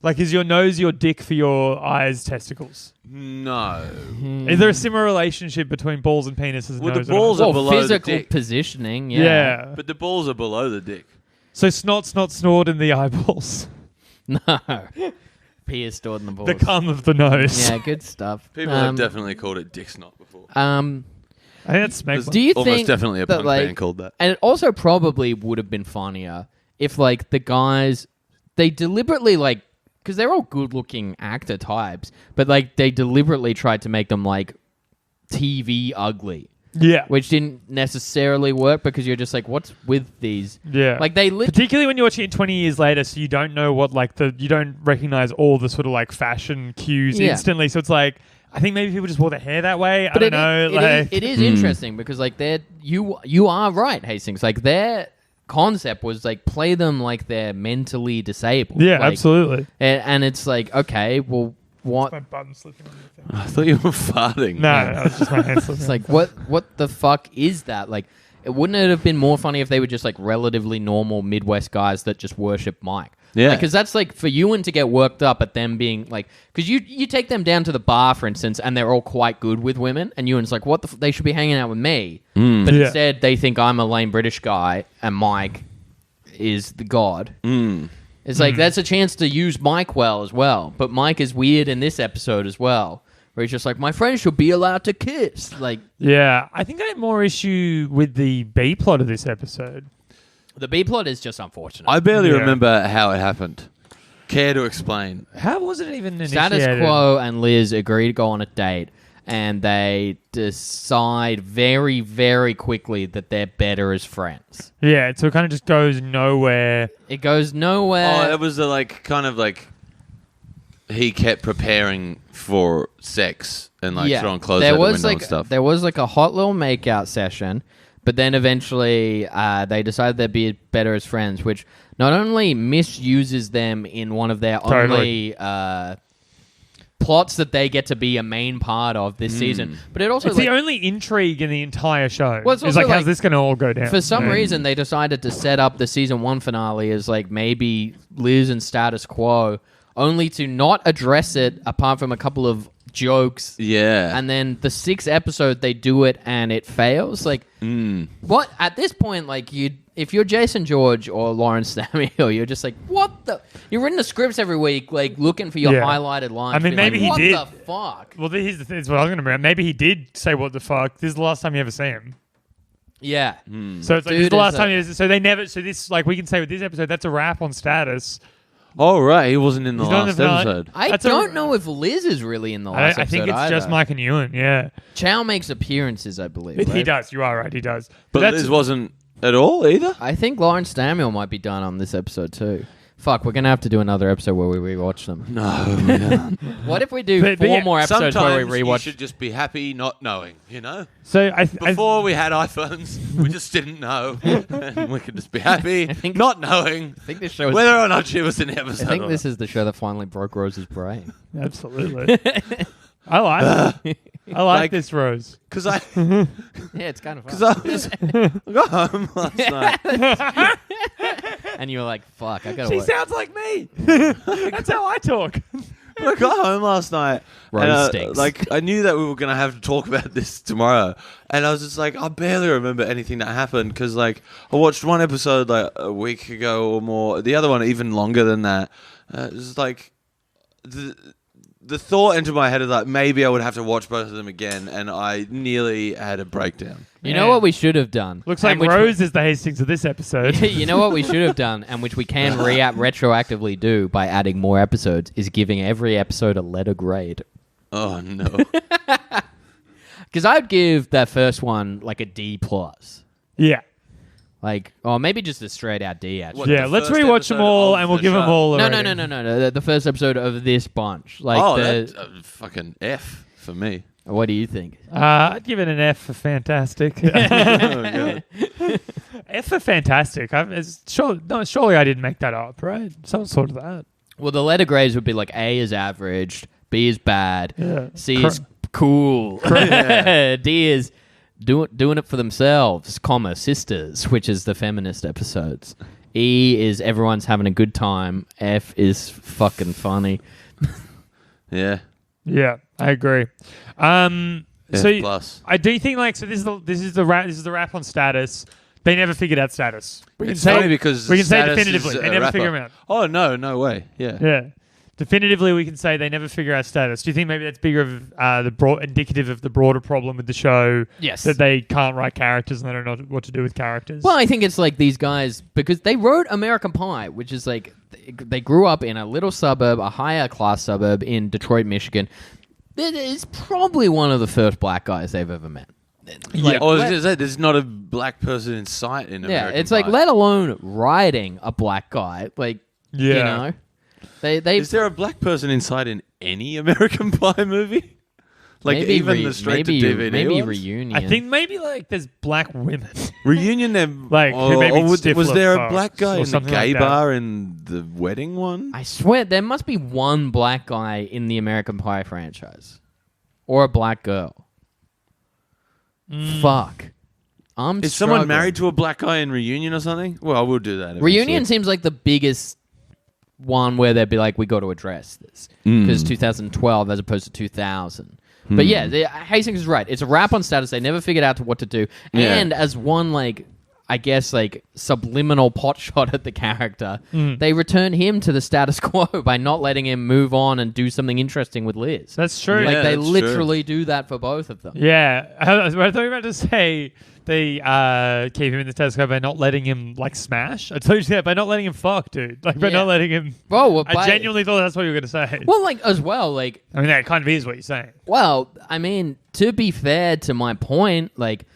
Like, is your nose your dick for your eyes' testicles? No. Is there a similar relationship between balls and penises? Well, the nose and balls eyes? are Well, below the physical dick. positioning, Yeah. yeah. But the balls are below the dick. So snot, snort in the eyeballs. No. Pee is stored in the balls. The cum of the nose. Yeah, good stuff. People have definitely called it dick snot before. I think that's smegma. Do you Almost think definitely a that, punk like, band called that. And it also probably would have been funnier if, like, the guys, they deliberately, like, because they're all good-looking actor types, but, like, they deliberately tried to make them, like, TV ugly, Yeah. which didn't necessarily work because you're just like, what's with these? Yeah. Like, they Particularly when you're watching it 20 years later, so you don't know what, like, you don't recognize all the sort of, like, fashion cues Yeah. instantly. So it's like, I think maybe people just wore their hair that way. But I don't know. it is interesting because, like, you are right, Hastings. Like, their concept was, like, play them like they're mentally disabled. Yeah, Like, absolutely. And it's like, okay, well, what? My button slipping on the thing. I thought you were farting. No, no, it's just my hand slipping. It's like, what the fuck is that? Like, wouldn't it have been more funny if they were just, like, relatively normal Midwest guys that just worship Mike? Yeah. Because that's, like, for Ewan to get worked up at them being, like... Because you take them down to the bar, for instance, and they're all quite good with women, and Ewan's like, what the... they should be hanging out with me. But Yeah. instead, they think I'm a lame British guy, and Mike is the god. It's like, that's a chance to use Mike well as well. But Mike is weird in this episode as well. Where he's just like, my friends should be allowed to kiss. Like, Yeah, I think I had more issue with the B plot of this episode. the B plot is just unfortunate. I barely Yeah. remember how it happened. Care to explain? How was it even initiated? Status Quo and Liz agree to go on a date. and they decide very, very quickly that they're better as friends. Yeah, so it kind of just goes nowhere. It goes nowhere. Oh, it was he kept preparing for sex and throwing clothes out the window and stuff. There was like a hot little makeout session, but then eventually they decided they'd be better as friends, which not only misuses them in one of their only plots that they get to be a main part of this season, but it also It's the only intrigue in the entire show. Well, it's it's also how's this going to all go down? for some reason they decided to set up the season 1 finale as maybe Liz and status quo, only to not address it apart from a couple of jokes. Yeah. And then the 6th episode they do it and it fails. What at this point, if you're Jason George or Lawrence Samuel, you're just what the? You're reading the scripts every week, looking for your highlighted lines. I mean, maybe he did. What the fuck? Well, here's the thing. It's what I was going to bring up. Maybe he did say what the fuck. This is the last time you ever see him. Yeah. So it's this is the last time. So they never. So this, we can say with this episode, that's a wrap on status. Oh, right. He wasn't in the last episode. I don't know if Liz is really in the last episode. I think it's just Mike and Ewan, yeah. Chow makes appearances, I believe. He right? does. You are right. He does. But Liz wasn't at all either? I think Lawrence Samuel might be done on this episode too. Fuck, we're going to have to do another episode where we rewatch them. No. Yeah. What if we do four more episodes where we rewatch? You should just be happy not knowing, So Before we had iPhones, we just didn't know. And we could just be happy not knowing this show whether or not she was in the episode. I think this is the show that finally broke Rose's brain. Absolutely. I like it. I like this, Rose. Because I... Yeah, it's kind of fun. Because I got home last night. And you were like, fuck, I gotta She work. sounds like me. That's how I talk. I got home last night. Rose stinks. I knew that we were going to have to talk about this tomorrow. And I was just I barely remember anything that happened. Because, I watched one episode, a week ago or more. The other one even longer than that. It was the thought entered my head of maybe I would have to watch both of them again. And I nearly had a breakdown. You know what we should have done? Looks like Rose is the Hastings of this episode. You know what we should have done, and which we can retroactively do by adding more episodes, is giving every episode a letter grade. Oh, no. Because I'd give that first one a D+. Yeah. Or maybe just a straight out D, actually. What, Yeah, let's rewatch them all and we'll give them all a rating. No. The first episode of this bunch. That's fucking F for me. What do you think? I'd give it an F for fantastic. Oh, God. F for fantastic. Surely I didn't make that up, right? Some sort of that. Well, the letter grades would be A is average, B is bad, Yeah. C is cool, D is doing it for themselves, sisters, which is the feminist episodes. E is everyone's having a good time. F is fucking funny. Yeah. Yeah, I agree. F plus. I do think this is the wrap on status. They never figured out status. It's funny because we can say status definitively is they a never rapper. figure them out. Oh, no way. Yeah. Yeah, definitively we can say they never figure out status. Do you think maybe that's bigger of indicative of the broader problem with the show? Yes, that they can't write characters and they don't know what to do with characters. Well, I think it's these guys, because they wrote American Pie, which is they grew up in a little suburb, a higher class suburb in Detroit, Michigan. It is probably one of the first black guys they've ever met. There's not a black person in sight in American it's Pie. let alone writing a black guy. You know. They Is there a black person in sight in any American Pie movie? Maybe even the straight-to-DVD maybe ones? Reunion. I think maybe there's black women. Reunion, who maybe was there a black guy or in the something gay like that. bar in the wedding one? I swear there must be one black guy in the American Pie franchise, or a black girl. Fuck, Is someone married to a black guy in Reunion or something? Well, we'll do that. Reunion seems like the biggest one where they'd be we got to address this because 2012 as opposed to 2000. But yeah, Hastings is right. It's a wrap on status. They never figured out what to do. Yeah. And as one I guess, like, subliminal pot shot at the character, they return him to the status quo by not letting him move on and do something interesting with Liz. That's true. Like, Yeah, they that's literally do that for both of them. Yeah, I thought you were about to say they keep him in the status quo by not letting him like smash. I told you that by not letting him fuck, dude. Like by Yeah. not letting him. Well, I genuinely thought that's what you were gonna say. Well, like, as well, like, I mean, that kind of is what you're saying. well, I mean, to be fair to my point, like,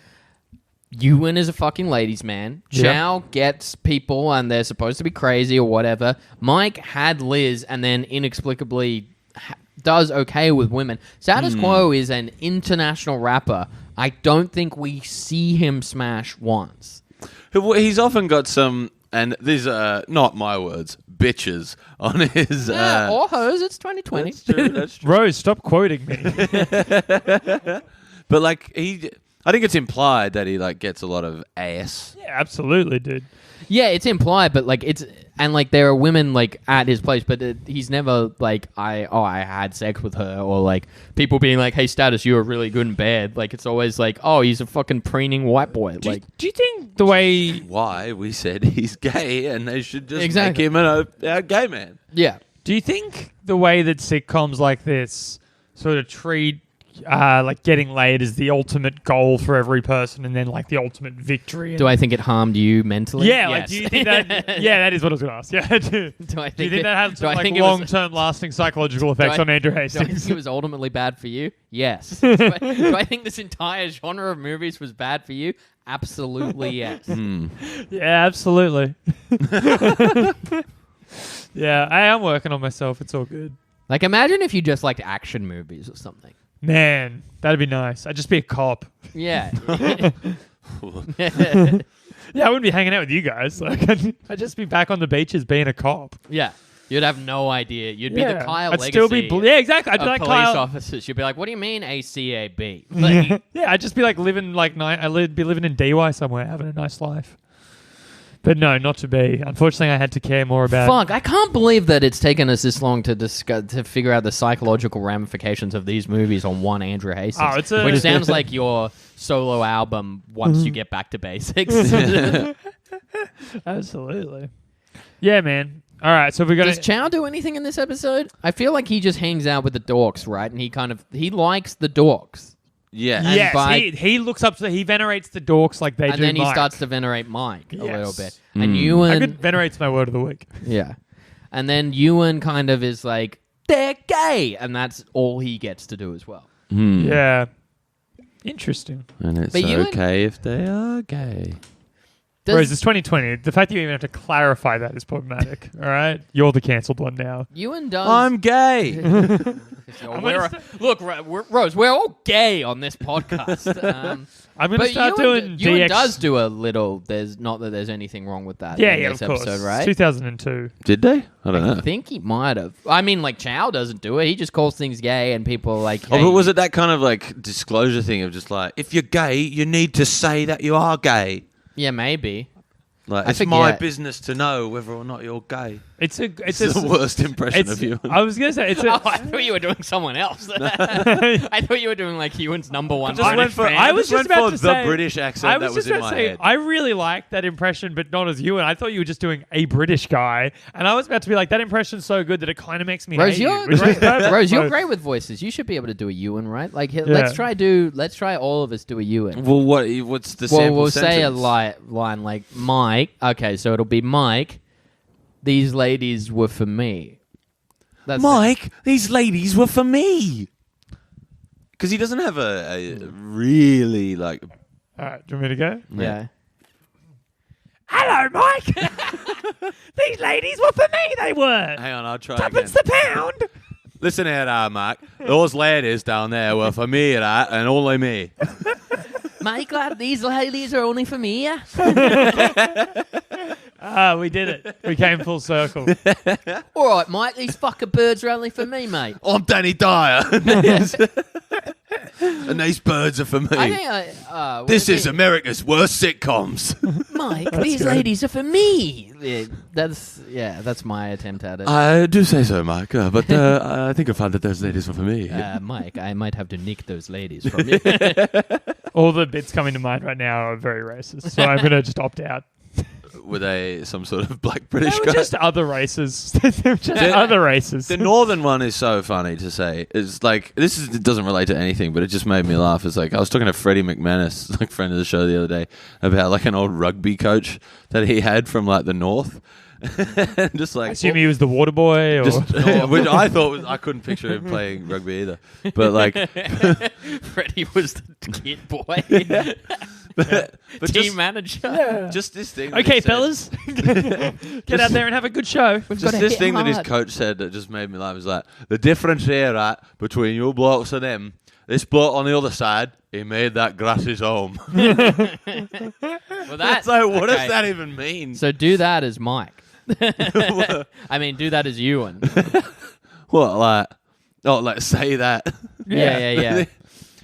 Ewan is a fucking ladies' man. Yeah. Chow gets people and they're supposed to be crazy or whatever. Mike had Liz and then inexplicably does okay with women. Status Quo is an international rapper. I don't think we see him smash once. He's often got some, and these are not my words, bitches on his. Yeah, or hoes. It's 2020. That's true. That's true. Rose, stop quoting me. But like I think it's implied that he like gets a lot of ass. Yeah, absolutely, dude. Yeah, it's implied, but like it's and like there are women like at his place, but he's never like I had sex with her or like people being like, hey, Status, you were really good in bed. Like it's always like, oh, he's a fucking preening white boy. Do Like you think the way? Why we said he's gay and they should just Exactly. make him a gay man? yeah. Do you think the way that sitcoms like this sort of treat like getting laid as the ultimate goal for every person, and then like the ultimate victory? Do I think it harmed you mentally? Yeah, like, Yes. do you think that? Yeah, that is what I was going to ask. Yeah, do I you think that has do I like think it was- long-term, lasting psychological effects on Andrew Do I think Hastings? it was ultimately bad for you? Yes. do I think this entire genre of movies was bad for you? Absolutely yes. Yeah, absolutely. Yeah, I am working on myself. It's all good. Like imagine if you just liked action movies or something. Man, that'd be nice. I'd just be a cop. Yeah. Yeah, I wouldn't be hanging out with you guys. Like, I'd just be back on the beaches being a cop. Yeah. You'd have no idea. You'd be the Kyle I'd Legacy still be. Yeah, exactly. I'd be of like police Kyle. officers. You'd be like, what do you mean ACAB? Like, Yeah, I'd just be like living like be living in DY somewhere, having a nice life. But no, not to be. Unfortunately, I had to care more about. fuck, I can't believe that it's taken us this long to figure out the psychological ramifications of these movies on one Andrew Hastings. Oh, it's a- which sounds like your solo album once you get back to basics. Absolutely. Yeah, man. All right, so we got Does Chow do anything in this episode? I feel like he just hangs out with the dorks, right? And he likes the dorks. Yeah. And Yes, by- he looks up to. He venerates the dorks like they And do. then he Mike. starts to venerate Mike a Yes. little bit. And Ewan... I could venerate's my word of the week. Yeah. And then Ewan kind of is like, they're gay! And that's all he gets to do as well. Yeah. Interesting. And it's But you okay if they are gay. Whereas it's 2020. The fact that you even have to clarify that is problematic. All right, you're the cancelled one now. Ewan does... I'm gay. Look, Rose, we're all gay on this podcast. I'm going to But start Ewan, doing Ewan DX. does do a little... There's not that there's anything wrong with that Yeah, in yeah, this of course. episode, right? 2002. Did they? I don't know. I think he might have. I mean, like, Chow doesn't do it. He just calls things gay and people are like, Oh, hey, but was it that kind of like disclosure thing of just like, if you're gay, you need to say that you are gay? Yeah, maybe. Like, I it's my forget. business to know whether or not you're gay. It's It's the worst impression of you. I was going to say it's a. Oh, I thought you were doing someone else. I thought you were doing like Ewan's number one Just went British for, fan. I was just just went about for to the say- British accent I that was was just in about to my say, head. I really liked that impression, but not as you. And I thought you were just doing a British guy. And I was about to be like, that impression's so good that it kind of makes me Rose, hate you. you're which is great. perfect. Rose, you're Both. great with voices. You should be able to do a Ewan, right? Like, let's try all of us do a Ewan. Well, what's the Well, sample we'll say a sentence? line like, Mike. Okay, so it'll be Mike. These ladies were for me. That's Mike, these ladies were for me. Because he doesn't have a really like. All right, do you want me to go? Yeah. Hello, Mike. These ladies were for me, they were. Hang on, I'll try again. Tuppence the pound. Listen here, Mike. Those ladies down there were for me, right, and only me. Mike, lad, these ladies are only for me. Yeah? We did it. We came full circle. All right, Mike, these fucking birds are only for me, mate. I'm Danny Dyer. And these birds are for me. I think This is America's worst sitcoms. Mike, these ladies are for me. Yeah, that's my attempt at it. I do say so, Mike, but I think you'll find that those ladies were for me. Mike, I might have to nick those ladies from you. All the bits coming to mind right now are very racist, so I'm going to just opt out. Were they some sort of black British They were guy? just other races. They were just other races. The northern one is so funny to say. It's like it doesn't relate to anything, but it just made me laugh. It's like I was talking to Freddie McManus, like friend of the show, the other day about like an old rugby coach that he had from like the north. Just like I assume he was the water boy, or which I thought was I couldn't picture him playing rugby either. But like Freddie was the kid boy. but Team just, manager. just this thing. that okay, he said- fellas, get out there and have a good show. Just this thing that his coach said that just made me laugh is like the difference here, right, between you blokes and him. This bloke on the other side, he made that grass his home. Well, That's like, what does that even mean? So do that as Mike. I mean, do that as Ewan. What, like say that? Yeah.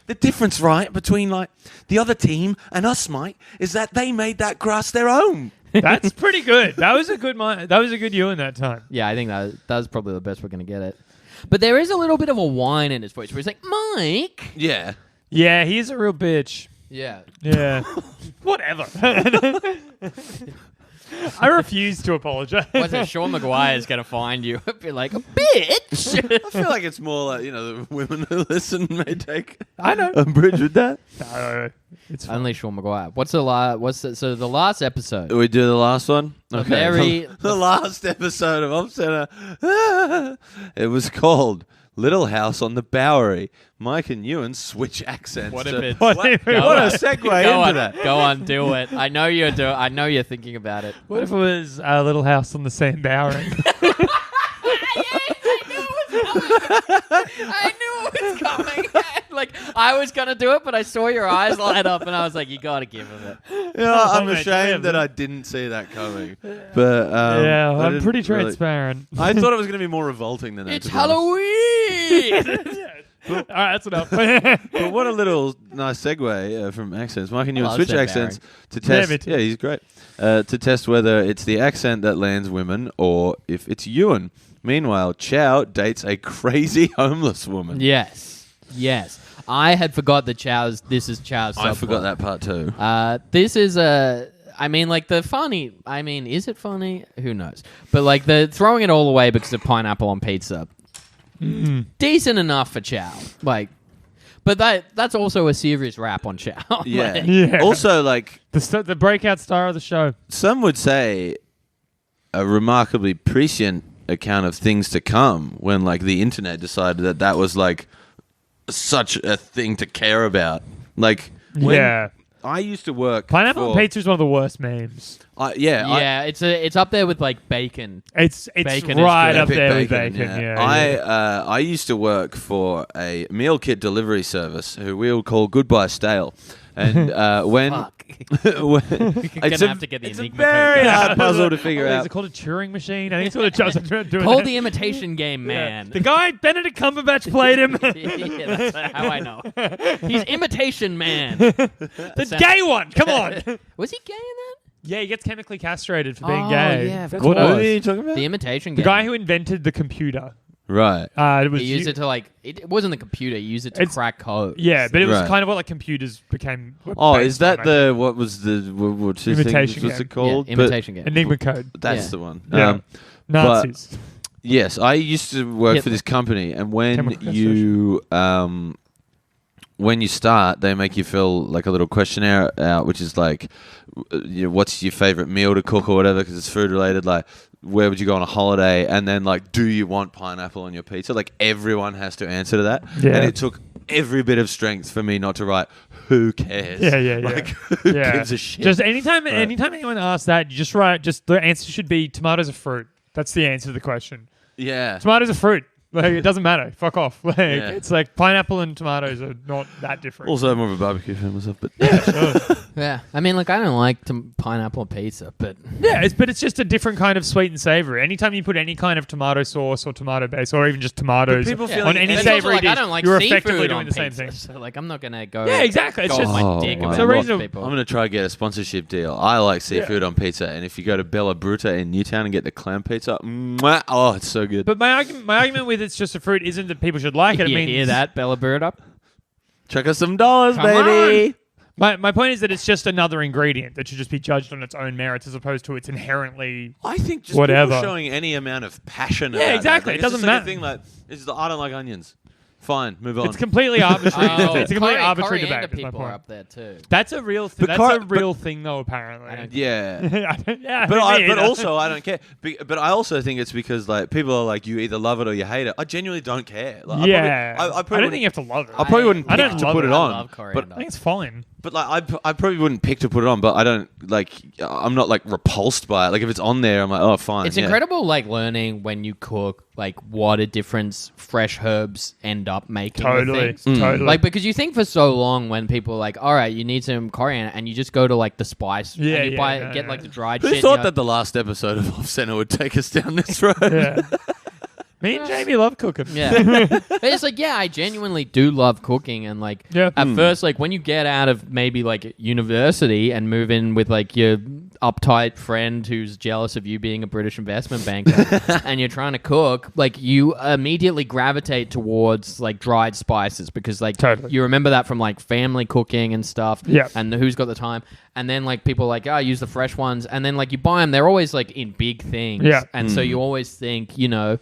The difference, right, between like the other team and us, Mike, is that they made that grass their own. That's pretty good. That was a good you in that time. Yeah, I think that was probably the best we're going to get it. But there is a little bit of a whine in his voice where he's like, Mike. Yeah. Yeah, he's a real bitch. Yeah. Yeah. Whatever. I refuse to apologize. What's it? Sean Maguire's going to find you and be like, a bitch. I feel like it's more like, the women who listen may take I know. umbrage with that. No, it's fine. Only Sean Maguire. So the last episode. We do the last one? Okay. very- The last episode of Op Center. It was called Little House on the Bowery. Mike and Ewan switch accents. What if to- it's- What, What if- what a segue Go into on, that. go on, do it. I know you're thinking about it. What if it was a Little House on the Sand Bowery? I knew it was coming. Like, I was going to do it, but I saw your eyes light up, and I was like, you got to give him it. Yeah, I'm mate, ashamed yeah, that I didn't see that coming. But yeah, I I'm didn't pretty really- transparent. I thought it was going to be more revolting than that. It's to be honest. Halloween! All right, that's enough. But what a little nice segue from accents. Mike and Ewan love switch Seth accents to Yeah, test. me too. Yeah, he's great. To test whether it's the accent that lands women or if it's Ewan. Meanwhile, Chow dates a crazy homeless woman. Yes. I had forgot that this is Chow's I subplot. forgot that part too. This is is it funny? Who knows? But like the throwing it all away because of pineapple on pizza. Decent enough for Chow. Like, but that's also a serious rap on Chow. Yeah. Like, Yeah. Also, like The breakout star of the show. some would say, a remarkably prescient account of things to come when like the internet decided that was like such a thing to care about. Like when Yeah. I used to work Pineapple for, on pizza is one of the worst memes. yeah, it's up there with like bacon. It's Bacon is right good. up there with Bacon, bacon. Yeah. I used to work for a meal kit delivery service who we'll call Goodbye Stale. And when, Fuck. when Gonna have to get the it's a Enigma very code. hard puzzle to figure Is out. it called a Turing machine? I think it's called a doing Call that. the imitation game, man. The guy Benedict Cumberbatch played him. Yeah, that's how I know. He's imitation man. The gay one. Come on. Was he gay in that? Yeah, he gets chemically castrated for being Oh, gay. yeah, of That's course. what it What are was. you talking about? The imitation The game. guy who invented the computer. Right. It was He used it to like. It wasn't the computer. He used it to It's- crack code. Yeah, but it was Right. kind of what like computers became. Oh, based is that on, the what was the what's his Imitation thing? What's game. it called? Yeah, imitation game. Enigma code. But that's Yeah. the one. Yeah. Nazis. Yes, I used to work Hitler. for this company, and when Chemical you start, they make you fill like a little questionnaire out, which is like, what's your favorite meal to cook or whatever, because it's food related. Like, where would you go on a holiday? And then like, do you want pineapple on your pizza? Like, everyone has to answer to that. Yeah. And it took every bit of strength for me not to write, who cares? Yeah. Like, who gives a shit? Just anytime anyone asks that, you just write. Just the answer should be tomatoes are fruit. That's the answer to the question. Yeah. Tomatoes are fruit. Like it doesn't matter. Fuck off. Like it's like pineapple and tomatoes are not that different. Also, more of a barbecue fan myself, but Yeah, I mean, like I don't like pineapple on pizza, but Yeah, it's just a different kind of sweet and savory. Anytime you put any kind of tomato sauce or tomato base or even just tomatoes But people feel on like any it's It's also savory like, dish, I don't like you're seafood effectively on doing the same pizza, thing. So like, I'm not gonna go. Yeah, exactly. It's go just on my Oh, dick my about God. most reason- people. I'm going to try to get a sponsorship deal. I like seafood on pizza, and if you go to Bella Bruta in Newtown and get the clam pizza, mwah, oh, it's so good. But my argument with it's just a fruit isn't that people should like it. It You means hear that, Bella Bird up? Chuck us some dollars, Come baby. My point is that it's just another ingredient that should just be judged on its own merits as opposed to its inherently. I think just Whatever. people showing any amount of passion. Yeah, about exactly. That. It doesn't it's just like matter. a thing like it's the I don't like onions. Fine, move on. It's completely arbitrary. It's a completely arbitrary coriander debate. Is my people are point. up there too. That's a real. But That's cor- a real thing, though. Apparently. yeah. Yeah. But me but either. also I don't care. But I also think it's because like people are like you either love it or you hate it. I genuinely don't care. Like, Yeah. I probably I don't wouldn't- think you have to love it. I probably wouldn't I pick don't to love put it. it I on. love But coriander. I think it's fine. But like I probably wouldn't pick to put it on. But I don't like. I'm not like repulsed by it. Like if it's on there, I'm like, oh, fine. It's yeah. incredible, like learning when you cook, like what a difference fresh herbs end up making. with Totally. things. Totally. Like because you think for so long when people are like, all right, you need some coriander, and you just go to like the spice, Yeah, and you yeah, buy no, get no. like the dried Who shit. thought and that the last episode of Off Center would take us down this road? Yeah. Me and Jamie love cooking. Yeah. But it's like, yeah, I genuinely do love cooking. And like, Yeah. at first, like when you get out of maybe like university and move in with like your uptight friend who's jealous of you being a British investment banker and you're trying to cook, like you immediately gravitate towards like dried spices because like Totally. you remember that from like family cooking and stuff. Yeah. And who's got the time. And then like people are like, oh, use the fresh ones. And then like you buy them, they're always like in big things. Yeah. And so you always think, you know,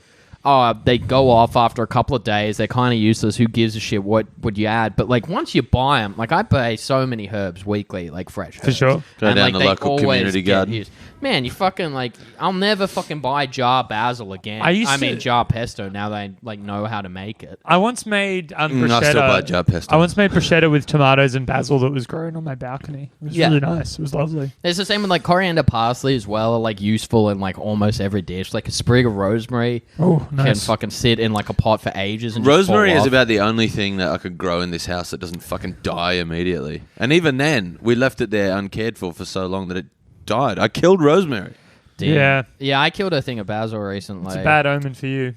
oh, they go off after a couple of days. They're kind of useless. Who gives a shit? What would you add? But like once you buy them, like I buy so many herbs weekly, like fresh herbs. For sure. Go And down like the they local always community get garden. used. Man, you fucking like, I'll never fucking buy jar basil again. I used to- mean jar pesto now that I like know how to make it. I once made I still buy bruschetta. jar pesto. I once made bruschetta with tomatoes and basil that was grown on my balcony. It was Yeah. really nice. It was lovely. It's the same with like coriander, parsley as well. Are like useful in like almost every dish. Like a sprig of rosemary Oh, can nice. fucking sit in like a pot for ages. And just Rosemary fall is off. about the only thing that I could grow in this house that doesn't fucking die immediately. And even then, we left it there uncared for so long that it died. I killed rosemary. Damn. Yeah. Yeah, I killed a thing of basil recently. It's a bad omen for you.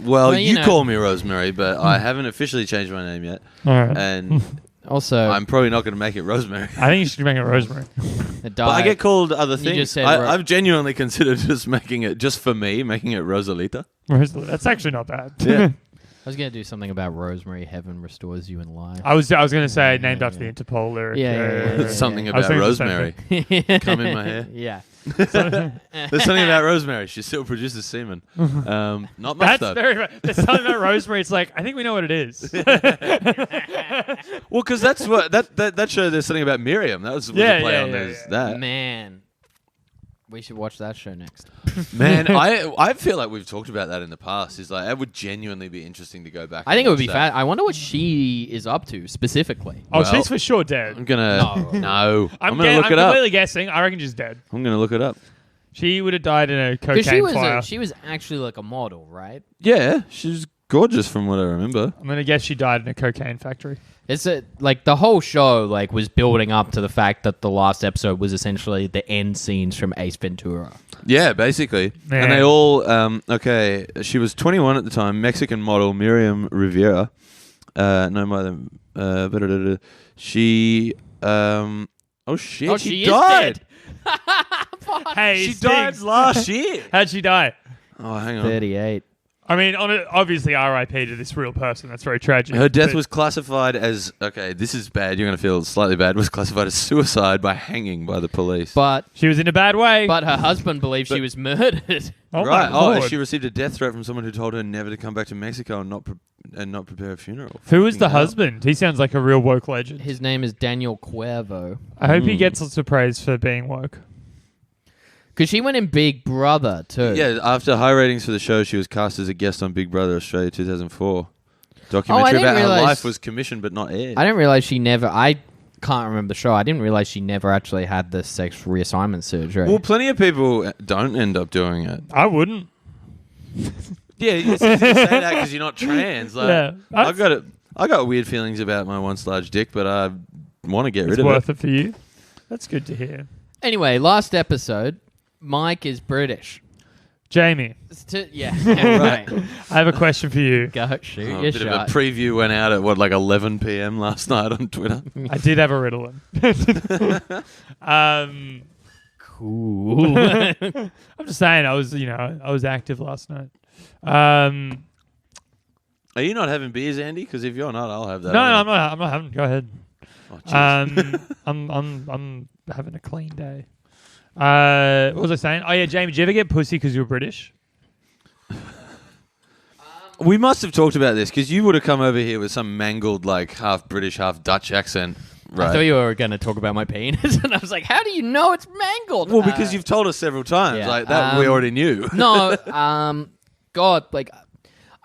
Well, Well, you you know. call me Rosemary, but I haven't officially changed my name yet. All right. And Also, I'm probably not going to make it Rosemary. I think you should make it rosemary. it But I died. get called other You things. just said I've genuinely considered just making it, just for me, making it Rosalita. That's actually not bad. Yeah. I was gonna do something about rosemary. Heaven restores you in life. I was going to say named after the Interpol lyric. Yeah. Something I was about thinking the same Rosemary. Come in my hair. Yeah. There's something about Rosemary. She still produces semen. Not much That's though. very. There's something about rosemary. It's like I think we know what it is. Well, because that's what that show. There's something about Miriam. That was Yeah, the play yeah, on yeah, this, yeah. that. Man, we should watch that show next. Man, I feel like we've talked about that in the past. Is like it would genuinely be interesting to go back. I think it would be fun. fat. I wonder what she is up to specifically. Oh, Well, she's for sure dead. I'm gonna no. I'm gonna look I'm it up. completely guessing. I reckon she's dead. I'm gonna look it up. She would have died in a Because cocaine fire. she was actually like a model, right? Yeah, she's gorgeous from what I remember. I'm gonna guess she died in a cocaine factory. It's like the whole show like was building up to the fact that the last episode was essentially the end scenes from Ace Ventura. Yeah, basically. Man. And they all okay. She was 21 at the time. Mexican model Miriam Rivera. No more than she. Oh shit! Oh, she she is died. dead. Hey, She Stiggs. died last year. How'd she die? Oh, hang on. 38. I mean, obviously R.I.P. to this real person. That's very tragic. Her death but- was classified as okay. This is bad. You're going to feel slightly bad. Was classified as suicide by hanging by the police. But She was in a bad way. her husband believes she was murdered. oh right. my Oh, lord. she received a death threat from someone who told her never to come back to Mexico and not prepare a funeral. Who was the Fucking hell. husband? He sounds like a real woke legend. His name is Daniel Cuervo. I hope he gets lots of praise for being woke. Because she went in Big Brother too. Yeah, after high ratings for the show, she was cast as a guest on Big Brother Australia 2004. Oh, I Documentary didn't about how realise- life was commissioned but not aired. I didn't realize she never. I can't remember the show. I didn't realize she never actually had the sex reassignment surgery. Well, plenty of people don't end up doing it. I wouldn't. Yeah, it's easy to say that because you're not trans. Like, Yeah. I got weird feelings about my once large dick, but I want to get It's rid of worth it. it for you. That's good to hear. Anyway, last episode, Mike is British. Jamie, Yeah, right. I have a question for you. Go shoot Oh, your a bit of a shot. preview went out at like 11 p.m. last night on Twitter. I did have a riddle in. Cool. I'm just saying, I was active last night. No, Are you not having beers, Andy? Because if you're not, I'll have that. I'm not having. Go ahead. I'm having a clean day. What was I saying? Oh yeah, Jamie, did you ever get pussy because you were British? We must have talked about this because you would have come over here with some mangled, like, half British, half Dutch accent. Right. I thought you were going to talk about my penis, and I was like, how do you know it's mangled? Well, because you've told us several times. yeah, Like, that we already knew. No, God, like,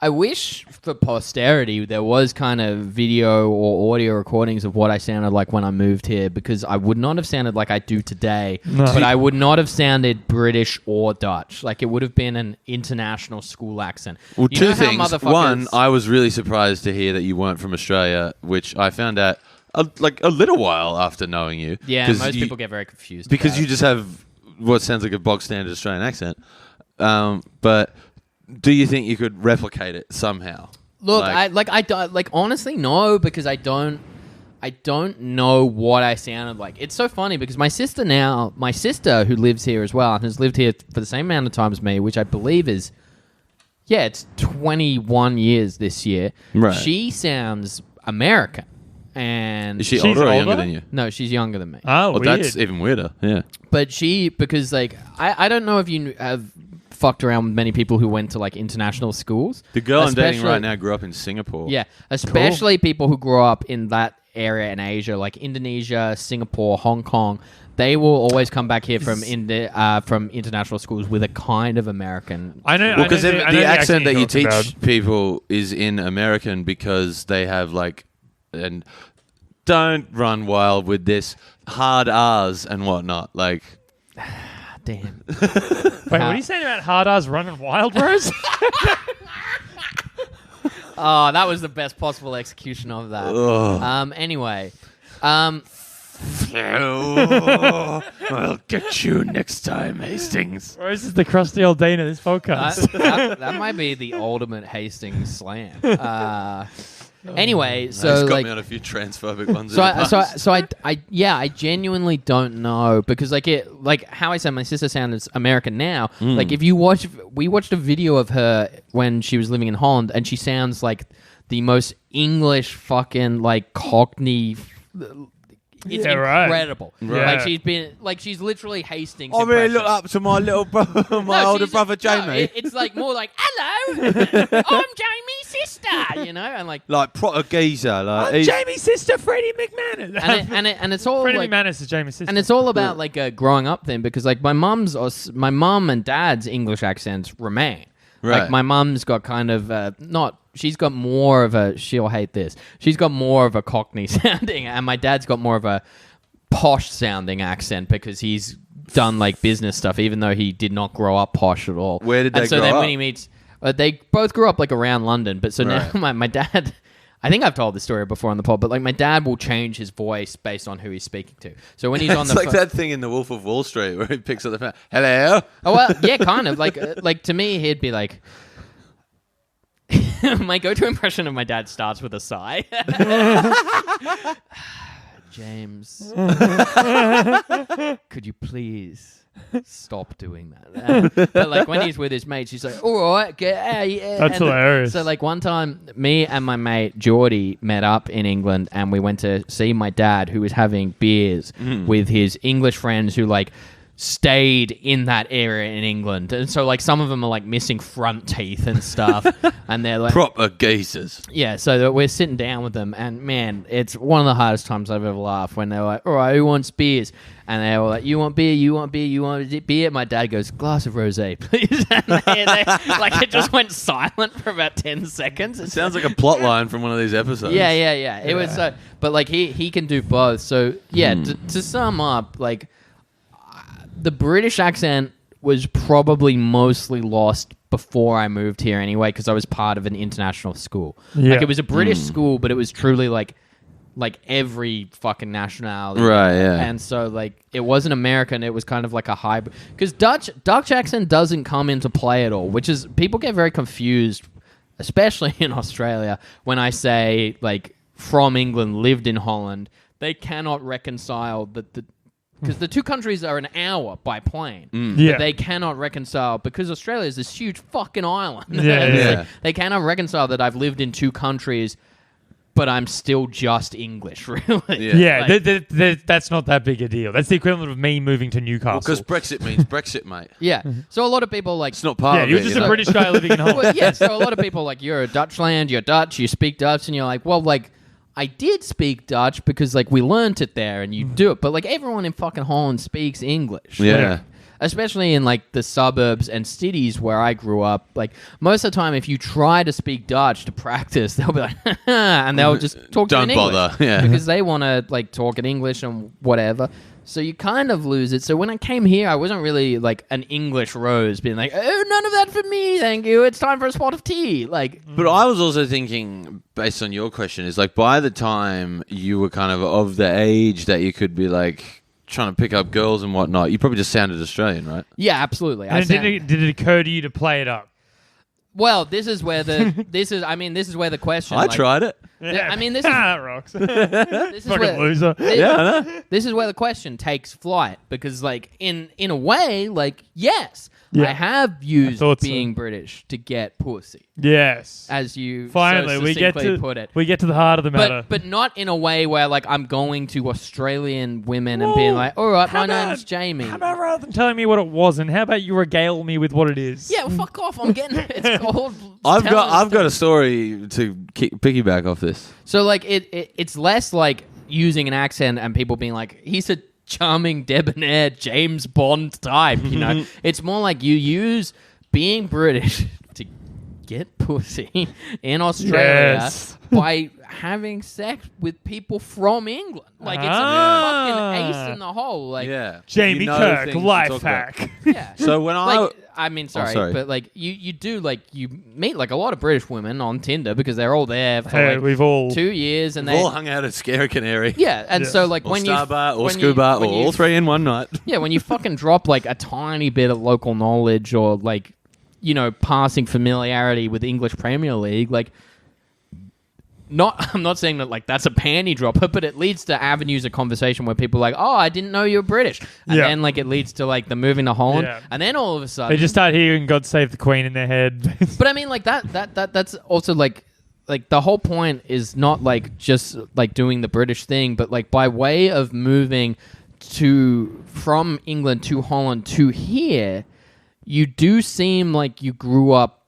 I wish for posterity there was kind of video or audio recordings of what I sounded like when I moved here, because I would not have sounded like I do today, but I would not have sounded British or Dutch. Like, it would have been an international school accent. Well, You two know how things. motherfuckers- One, I was really surprised to hear that you weren't from Australia, which I found out a little while after knowing you. Yeah, 'Cause most you- people get very confused. because about you it. just have what sounds like a box standard Australian accent. But do you think you could replicate it somehow? Look, honestly, no, because I don't know what I sounded like. It's so funny because my sister who lives here as well and has lived here for the same amount of time as me, which I believe is, it's 21 years this year. Right. She sounds American. And Is she She's older or older? younger than you? no, she's younger than me. Oh, Well, weird. that's even weirder. Yeah. But because like I don't know if you have fucked around with many people who went to like international schools. The girl I'm dating Especially- right now grew up in Singapore. Yeah, especially people who grow up in that area in Asia, like Indonesia, Singapore, Hong Kong. They will always come back here from international schools with a kind of American. I know. Well, because the accent that you you're talking teach about. people is in American because they have like, and don't run wild with this hard R's and whatnot. Like, Damn. Wait, what are you saying about hard R's running wild, Rose? Oh, that was the best possible execution of that. Anyway, I'll get you next time, Hastings. Rose is the crusty old Dean of this podcast. that might be the ultimate Hastings slam. Anyway, He's so got like, me on a few transphobic ones. I genuinely don't know because like how I said, my sister sounds American now. Like if you we watched a video of her when she was living in Holland, and she sounds like the most English fucking like Cockney. It's Yeah, right. incredible. Right. Like she's literally Hastings. I really impression. look up to my little brother, my No, older she's- brother no, Jamie. it's like more like, hello, I'm Jamie's sister, you know, and like, Like proper geezer. Like I'm he's- Jamie's sister, Freddie McManus. and it's all Freddie like, McManus is Jamie's sister. and it's all about like growing up then, because like my mum and dad's English accents remain. Right. Like my mum's got kind of she's got more of a, she'll hate this. She's got more of a Cockney sounding, and my dad's got more of a posh sounding accent because he's done like business stuff, even though he did not grow up posh at all. Where did they and so grow then up? when he meets, they both grew up like around London. But so Right. now my dad, I think I've told this story before on the pod, but like my dad will change his voice based on who he's speaking to. So when he's on It's the like that thing in The Wolf of Wall Street where he picks up the phone. Hello. Oh well, yeah, kind of like to me, he'd be like. My go-to impression of my dad starts with a sigh. James, could you please stop doing that? But like when he's with his mates, he's like, "All right, yeah." That's hilarious. So like one time, me and my mate Geordie met up in England, and we went to see my dad, who was having beers with his English friends who like stayed in that area in England, and so like some of them are like missing front teeth and stuff, and they're like Proper geezers. yeah, so we're sitting down with them, and man, it's one of the hardest times I've ever laughed when they're like, all right, who wants beers? And they were like, you want beer, you want beer, you want beer? My dad goes, glass of rosé, please. And they, like, it just went silent for about 10 seconds. It sounds like a plot line from one of these episodes. Yeah. It was so, but like he can do both. So yeah, to sum up, like the British accent was probably mostly lost before I moved here anyway, because I was part of an international school. Yeah. Like it was a British school, but it was truly like every fucking nationality. Right, yeah. And so like it wasn't American, it was kind of like a hybrid. Because Dutch accent doesn't come into play at all, which is, people get very confused, especially in Australia, when I say like from England, lived in Holland. They cannot reconcile because the two countries are an hour by plane. Yeah. But they cannot reconcile, because Australia is this huge fucking island. Yeah, And it's yeah. like, they cannot reconcile that I've lived in two countries but I'm still just English, really. Yeah, Like, that's not that big a deal. That's the equivalent of me moving to Newcastle. Because Brexit means Brexit, mate. yeah. So a lot of people like. It's not part yeah, of you're it. just you a know? British guy living in Holland. Well, yeah, so a lot of people like, you're a Dutchland, you're Dutch, you speak Dutch, and you're like, well, like, I did speak Dutch because like we learnt it there and you do it, but like everyone in fucking Holland speaks English. Yeah. Like, especially in like the suburbs and cities where I grew up, like most of the time if you try to speak Dutch to practice, they'll be like and they'll just talk to you in Don't bother, English. yeah. Because they want to like talk in English and whatever. So you kind of lose it. So when I came here, I wasn't really like an English rose being like, oh, none of that for me, thank you. It's time for a spot of tea. Like, But I was also thinking, based on your question, is like by the time you were kind of the age that you could be like trying to pick up girls and whatnot, you probably just sounded Australian, right? yeah, absolutely. And did it occur to you to play it up? Well, this is where this is where the question. I like, tried it. I mean, this is that rocks. this is Fucking where, loser. Yeah, I know. This is where the question takes flight because, like, in a way, like, yes, Yeah. I have used thought so. being British to get pussy, Yes. as you Finally, so we get succinctly to put it. we get to the heart of the matter. But not in a way where like I'm going to Australian women and being like, all right, my name's Jamie. How about rather than telling me what it wasn't, how about you regale me with what it is? Yeah, well, fuck off. I'm getting it's called. I've telling got a story to piggyback off this. So like it's less like using an accent and people being like, he's a charming debonair James Bond type, you know. It's more like you use being British to get pussy in Australia Yes. by having sex with people from England. Like it's a fucking ace in the hole. Like Yeah, Jamie You know Kirk, things to life talk about. hack. yeah. So when Like, I mean, sorry. but like you do like you meet like a lot of British women on Tinder because they're all there for Hey, like we've all 2 years and we've they all hung out at Scary Canary, yeah, and Yeah. so like or when you Starbar, or when you- Scuba, or when you- all three in one night. yeah, when you fucking drop like a tiny bit of local knowledge or like, you know, passing familiarity with English Premier League, like I'm not saying that like that's a panty dropper, but it leads to avenues of conversation where people are like, oh, I didn't know you were British. And Yeah. then like it leads to like the moving to Holland. Yeah. And then all of a sudden they just start hearing God Save the Queen in their head. But I mean like that's also like the whole point is not like just like doing the British thing, but like by way of moving from England to Holland to here, you do seem like you grew up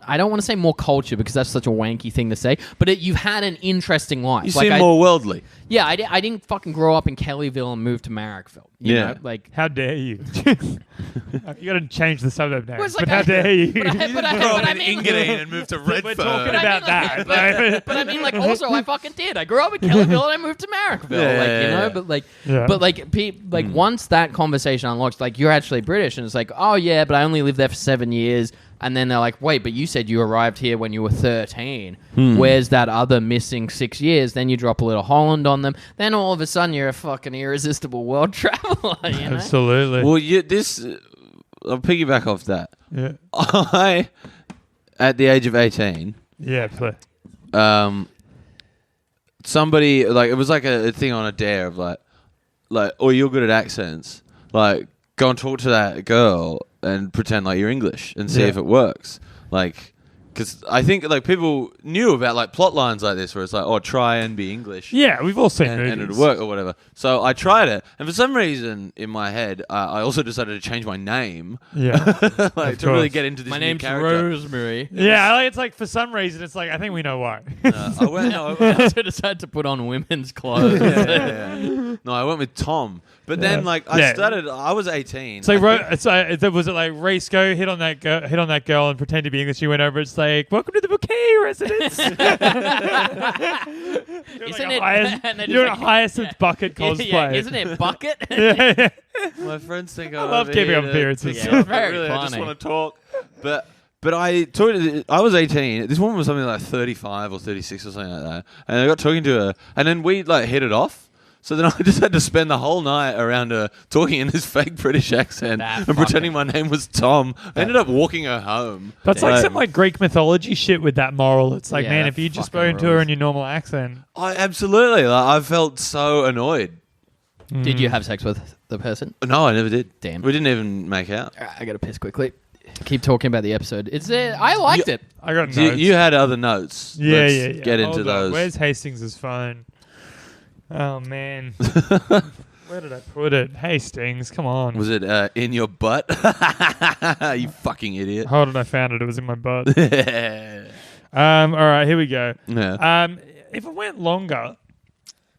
I don't want to say more culture because that's such a wanky thing to say, but you've had an interesting life. You Like, seem more worldly. Yeah, I didn't fucking grow up in Kellyville and move to Marrickville. You Yeah. know? Like How dare you? You got to change the suburb name. Well, it's But like how dare you? but I mean, and moved to We're talking But I about mean, that. like- but I mean, like, also, I fucking did. I grew up in Kellyville and I moved to Marrickville. Like, you know, Yeah. but like, Yeah. but like, once that conversation unlocks, like, you're actually British, and it's like, oh yeah, but I only lived there for 7 years. And then they're like, wait, but you said you arrived here when you were 13. Where's that other missing 6 years? Then you drop a little Holland on them. Then all of a sudden you're a fucking irresistible world traveler. You know? Absolutely. Well, I'll piggyback off that. yeah. I, at the age of 18, Yeah, play. somebody like it was like a thing on a dare of like, oh, you're good at accents. Like, go and talk to that girl and pretend like you're English and see Yeah. if it works. Like, because I think like people knew about like plot lines like this where it's like, oh, try and be English. Yeah, we've all seen And movies. it'd work or whatever. So I tried it, and for some reason in my head, I also decided to change my name, Yeah. like Of to really course. get into this. My new name's character. Rosemary. Yeah, like, it's like for some reason it's like I think we know why. I went. No, I decided to put on women's clothes. yeah. No, I went with Tom. But then, Yeah. like, Yeah. I was 18. It's like was it like race go hit on that girl and pretend to be English? You went over. It's like welcome to the bouquet residence. Isn't it? And they're You're just a like- Hyacinth bucket cosplay. Yeah, isn't it bucket? Yeah. My friends think I love keeping up appearances. Yeah, it's very I just funny. want to talk. But I was 18. This woman was something like 35 or 36 or something like that. And I got talking to her, and then we like hit it off. So then I just had to spend the whole night around her talking in this fake British accent Nah, and fuck pretending my name was Tom. I ended up walking her home. That's like some like Greek mythology shit with that moral. It's like, Yeah, man, that if you just fucking spoken to her rules. in your normal accent. I absolutely. Like, I felt so annoyed. Did you have sex with the person? No, I never did. Damn. We didn't even make out. I gotta piss quickly. keep talking about the episode. I liked it. I got You, notes. you had other notes. Yeah, Let's yeah. get Hold into on. those. Where's Hastings' phone? Oh man, where did I put it? Hastings, come on. Was it in your butt? You fucking idiot. Hold on, I found it. It was in my butt. Yeah. All right, here we go. If it went longer,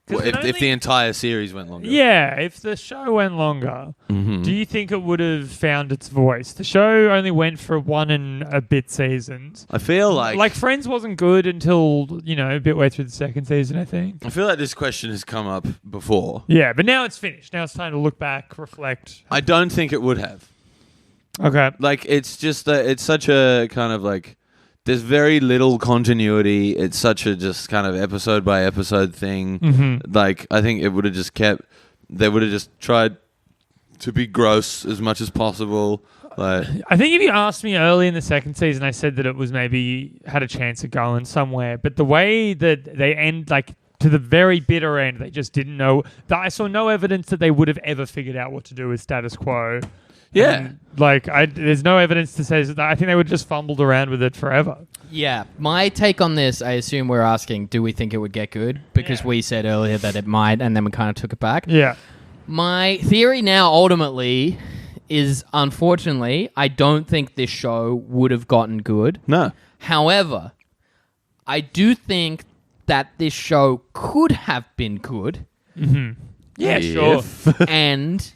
'cause Well, if the entire series went longer. yeah, if the show went longer, Mhm. do you think it would have found its voice? The show only went for 1 and a bit seasons. I feel like Friends wasn't good until a bit way through the second season, I think. I feel like this question has come up before. Yeah, but now it's finished. Now it's time to look back, reflect. I don't think it would have. Okay. Like, it's just that it's such a kind of like, there's very little continuity. It's such a just kind of episode by episode thing. Mm-hmm. Like, I think it would have just they would have just tried to be gross as much as possible. Like, I think if you asked me early in the second season, I said that it was maybe had a chance of going somewhere. But the way that they end, like to the very bitter end, they just didn't know. I saw no evidence that they would have ever figured out what to do with status quo. yeah. And, there's no evidence to say that. I think they would have just fumbled around with it forever. Yeah, my take on this, I assume we're asking, do we think it would get good? Because Yeah. we said earlier that it might, and then we kind of took it back. Yeah. My theory now, ultimately, is unfortunately, I don't think this show would have gotten good. No. However, I do think that this show could have been good, Yeah, If- sure. and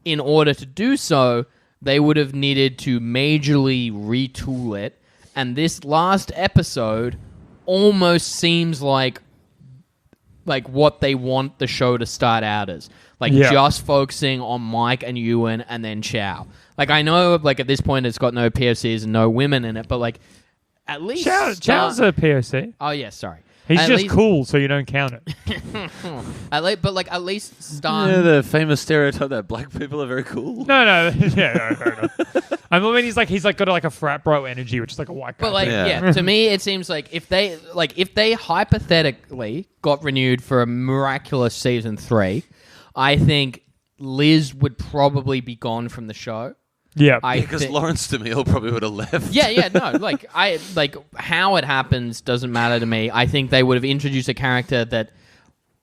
in order to do so, they would have needed to majorly retool it. And this last episode almost seems like what they want the show to start out as. Like, Yeah. just focusing on Mike and Ewan and then Chow. Like, I know, like, at this point it's got no POCs and no women in it, but, like, at least... Chow's a POC. Oh, yeah, sorry. He's At just least- cool, so you don't count it. At least start... Yeah, the famous stereotype that black people are very cool. No, fair enough. I mean, he's got a frat bro energy, which is like a white guy. But like, Yeah. yeah, to me, it seems like if they hypothetically got renewed for a miraculous season 3, I think Liz would probably be gone from the show. yeah, Because Lawrence DeMille probably would have left. Yeah, no, how it happens doesn't matter to me. I think they would have introduced a character that.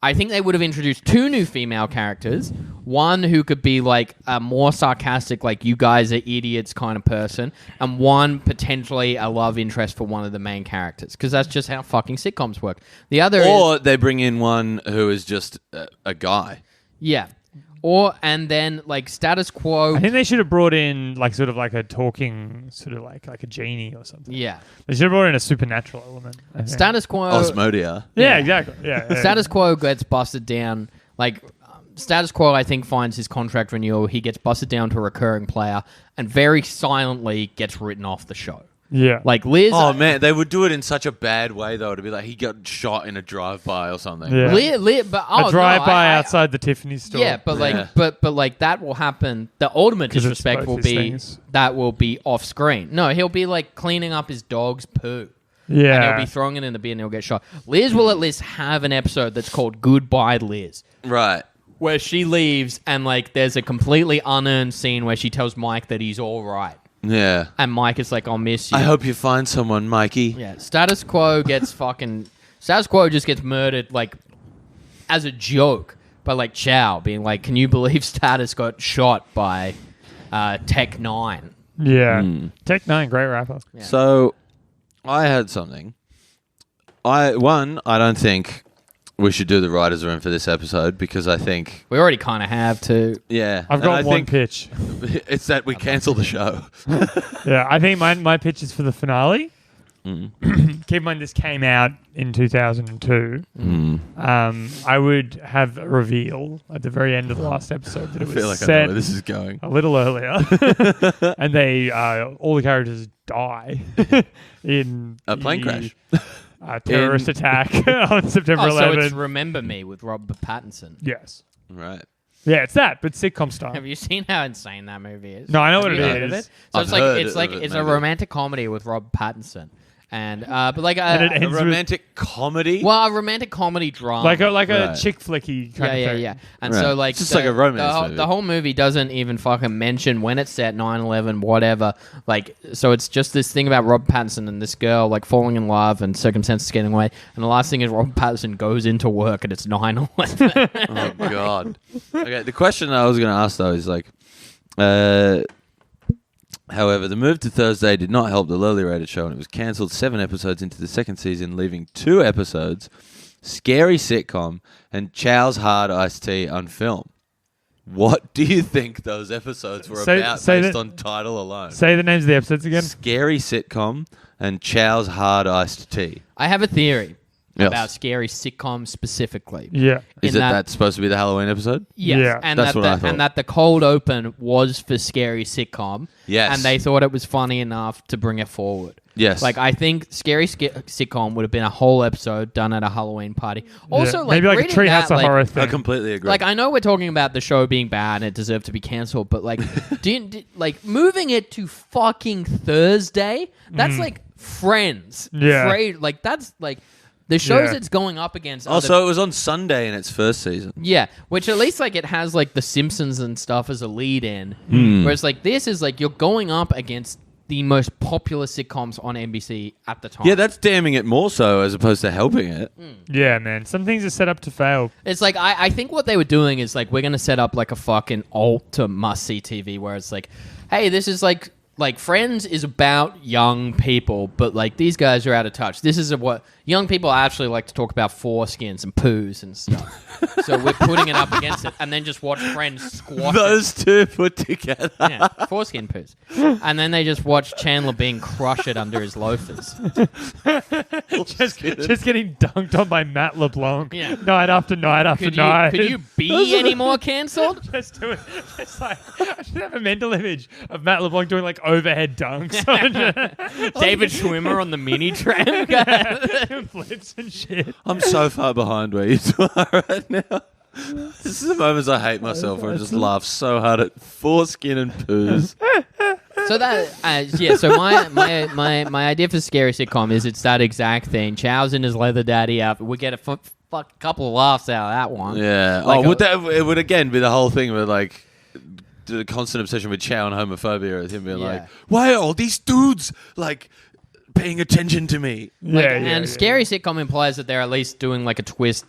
I think they would have introduced 2 new female characters. One who could be like a more sarcastic, like, you guys are idiots kind of person. And one potentially a love interest for one of the main characters. Because that's just how fucking sitcoms work. The other Or they bring in one who is just a guy. Yeah. And then, like, status quo. I think they should have brought in sort of like a talking, sort of like a genie or something. Yeah. They should have brought in a supernatural element. I think. Status quo. Osmodia. Yeah, exactly. Yeah. Status quo gets busted down. Like, status quo, I think, finds his contract renewal. He gets busted down to a recurring player and very silently gets written off the show. Yeah. Like, Liz. Oh man, they would do it in such a bad way though. To be like he got shot in a drive-by or something. Yeah. A a drive-by outside the Tiffany store. Yeah, but like, Yeah. but like that will happen. The ultimate 'Cause it's disrespect both will his be things. that will be off screen. No, he'll be like cleaning up his dog's poo. And Yeah. he'll be throwing it in the bin and he'll get shot. Liz will at least have an episode that's called Goodbye Liz. Right. Where she leaves and like there's a completely unearned scene where she tells Mike that he's all right. Yeah. And Mike is like, I'll miss you. I hope you find someone, Mikey. Yeah. Status quo just gets murdered like as a joke by like Chow being like, can you believe Status got shot by Tech 9? Yeah. Tech 9, great rapper. Yeah. So, I had something. I don't think we should do the writers' room for this episode because I think, We already kind of have to. yeah, I've and got I one think pitch. It's that we cancel the show. Yeah, I think my pitch is for the finale. Keep in mind this came out in 2002. I would have a reveal at the very end of the last episode that it I was feel like I know set where this is going. a little earlier, and they all the characters die in A plane crash. terrorist attack on September Oh, so 11th. it's Remember Me with Robert Pattinson. Yes, Right. yeah, it's that, but sitcom style. Have you seen how insane that movie is? No, I know Have what you it heard of is. So I've heard it's of it, a maybe. romantic comedy with Robert Pattinson. And but like And it A ends with- romantic comedy. well, a romantic comedy drama. like a Right. chick flicky kind yeah, of thing. yeah. And Right. so like It's just like a romance movie. The whole movie doesn't even fucking mention when it's set, 9/11, whatever. Like, so it's just this thing about Rob Pattinson and this girl like falling in love and circumstances getting away. And the last thing is Rob Pattinson goes into work and it's 9/11. Oh God. Okay, the question I was going to ask though is like, however, the move to Thursday did not help the lowly rated show, and it was cancelled 7 episodes into the second season, leaving 2 episodes, Scary Sitcom, and Chow's Hard Iced Tea unfilmed. What do you think those episodes were about based on title alone? Say the names of the episodes again. Scary Sitcom and Chow's Hard Iced Tea. I have a theory Yes. about scary sitcoms specifically. Yeah. Is in it that- that's supposed to be the Halloween episode? Yes, Yeah. and That's that what I the, thought. and that the cold open was for scary sitcom. Yes. and they thought it was funny enough to bring it forward. Yes. Like I think scary sitcom would have been a whole episode done at a Halloween party. Also, Yeah. like maybe like a reading Treehouse that, of like, Horror I thing. completely agree. Like I know we're talking about the show being bad and it deserved to be cancelled, but like, like moving it to fucking Thursday, that's like Friends. Yeah. Like that's like the shows Yeah. it's going up against. are also, it was on Sunday in its first season. yeah, which at least like it has like The Simpsons and stuff as a lead in. Whereas like this is like you're going up against the most popular sitcoms on NBC at the time. Yeah, that's damning it more so as opposed to helping it. Yeah, man. Some things are set up to fail. It's like I think what they were doing is like we're gonna set up like a fucking alt to must see TV where it's like, hey, this is like Friends is about young people, but like these guys are out of touch. This is what young people actually like to talk about foreskins and poos and stuff. So we're putting it up against it, and then just watch Friends squash it. Those two put together. Yeah, foreskin poos. And then they just watch Chandler Bing crush it under his loafers. Just getting dunked on by Matt LeBlanc. Yeah. Night after night after Could night. you be any more cancelled? Just do it. Just like I should have a mental image of Matt LeBlanc doing like overhead dunks on David Schwimmer on the mini tram. flips and shit. I'm so far behind where you two are right now. This is the moments I hate myself where I just laugh so hard at foreskin and poos. So that yeah. So my idea for scary sitcom is it's that exact thing. Chow's in his leather daddy outfit. We get a couple of laughs out of that one. Yeah. Like it would again be the whole thing with like the constant obsession with Chow and homophobia with him being Yeah. like, why are all these dudes like paying attention to me? Like, Yeah, and scary sitcom implies that they're at least doing like a twist,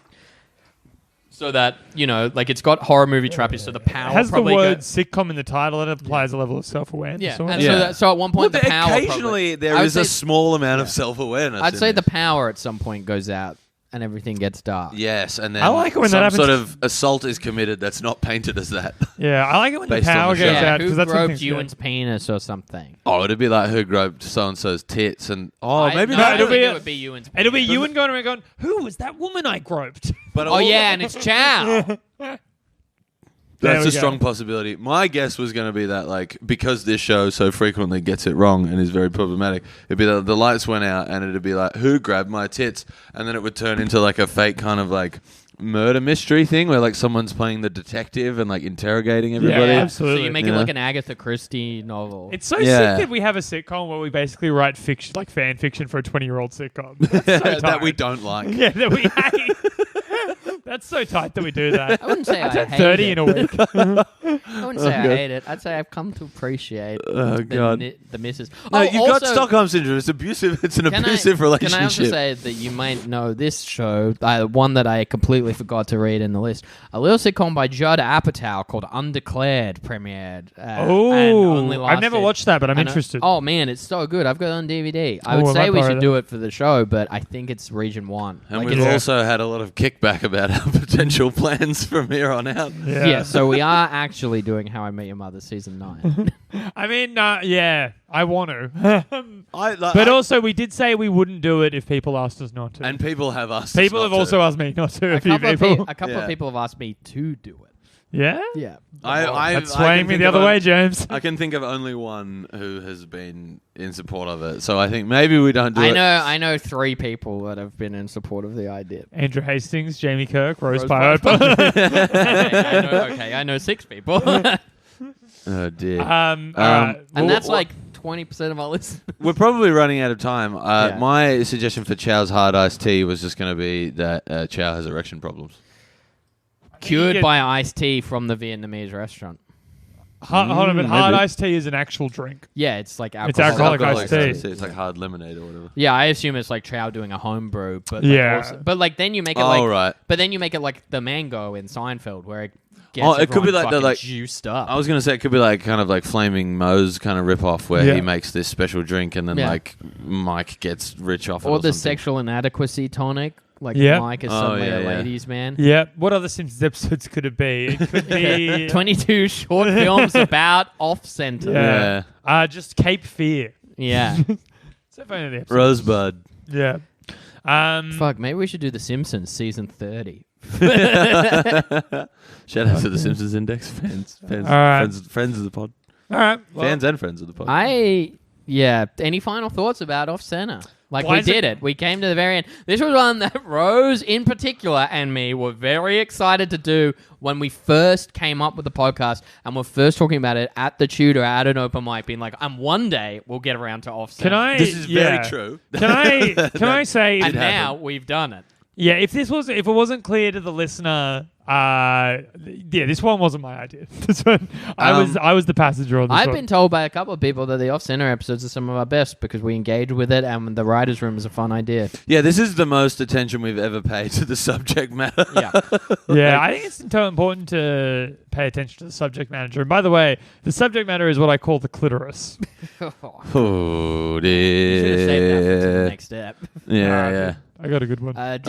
so that you know, like it's got horror movie trappings. So the power It has the probably word goes. sitcom in the title and it applies a level of self-awareness. Yeah, or and whatever. so at one point the power. occasionally there I would is a say- small amount of self-awareness. I'd in say the this. power at some point goes out and everything gets dark. Yes, and then I like it when that some happens. sort of assault is committed that's not painted as that. Yeah, I like it when the Based on power the show. goes Yeah, out who because that's when groped things Ewan's go. penis or something? Oh, it'd be like who groped so-and-so's tits and... Oh, maybe no, not. I it'll don't think be it a- would be Ewan's penis. It'll be Ewan going around going, "Who was that woman I groped?" But Oh all- yeah, and it's Chow. There That's we a go. strong possibility. My guess was going to be that, like, because this show so frequently gets it wrong and is very problematic, it'd be that the lights went out and it'd be like, who grabbed my tits? And then it would turn into, like, a fake kind of, like, murder mystery thing where, like, someone's playing the detective and, like, interrogating everybody. Yeah, So absolutely. you make it Yeah. like an Agatha Christie novel. It's so Yeah. sick that we have a sitcom where we basically write fiction, like fan fiction, for a 20-year-old sitcom. That's so that tight. we don't like. Yeah, that we hate. That's so tight that we do that. I wouldn't say I I'd hate 30 it. in a week. I wouldn't say I hate it. I'd say I've come to appreciate God. the misses. No, Oh, you've got also, Stockholm Syndrome. It's abusive. It's an abusive relationship. Can I also say that you might know this show, one that I completely forgot to read in the list, a little sitcom by Judd Apatow called Undeclared premiered. And only Oh, I've never lasted- watched that, but I'm and, interested. Oh man, it's so good. I've got it on DVD. I Oh, would I say might we borrow should that. do it for the show, but I think it's region 1. And Like, we've it's- also had a lot of kickback about our potential plans from here on out. yeah, so we are actually doing How I Met Your Mother season 9. I mean, yeah, I want to. But I- also, we did say we wouldn't do it if people asked us not to. and people have asked. people us have not also to. asked me not to. a A few couple, people. of Yeah. people have asked me to do it. Yeah? Yeah. That's I swaying can me think the of other a- way, James. I can think of only one who has been in support of it. So I think maybe we don't do it. I know 3 people that have been in support of the idea. Andrew Hastings, Jamie Kirk, Rose Rose Pyopa. I know 6 people. Oh dear. All right. And Well, that's like 20% of our listeners. We're probably running out of time. Yeah. My suggestion for Chow's hard iced tea was just going to be that Chow has erection problems. Cured by iced tea from the Vietnamese restaurant. Hold on, but hard maybe. iced tea is an actual drink. Yeah, it's like It's alcoholic. alcoholic iced tea. It's like hard lemonade or whatever. Yeah, I assume it's like Chow doing a home brew, but Yeah. like then you make it Right. but then you make it like the mango in Seinfeld where it gets Oh, it could be everyone like the, fucking like- juiced up. I was going to say it could be like kind of like Flaming Moe's kind of rip-off where Yeah. he makes this special drink and then Yeah. like Mike gets rich off it or or the something. sexual inadequacy tonic, like Yeah. Mike is Oh, suddenly yeah, a yeah. ladies' man. Yeah. What other Simpsons episodes could it be? It could be 22 short films about off-center. Yeah. just Cape Fear. Yeah. So funny the episode. Rosebud. Yeah. Fuck, maybe we should do The Simpsons season 30. Shout out to the Simpsons Index fans. All right. Friends of the pod. All right. Well, Fans and friends of the pod. Any final thoughts about off-center? Like, Why we is did it- it. We came to the very end. This was one that Rose, in particular, and me were very excited to do when we first came up with the podcast and we're first talking about it at the Tudor at an open mic, being like, one day we'll get around to off-center. Can I? This is yeah. very true. Can I say? And did now happen. we've done it. Yeah, if it wasn't clear to the listener, this one wasn't my idea. This one, I was the passenger on this I've one. been told by a couple of people that the off-center episodes are some of our best because we engage with it and the writer's room is a fun idea. Yeah, this is the most attention we've ever paid to the subject matter. Yeah. Yeah, I think it's important to pay attention to the subject matter. And by the way, the subject matter is what I call the clitoris. Oh, Should have saved that for the dear. next step. Yeah, yeah. I got a good one. Wait,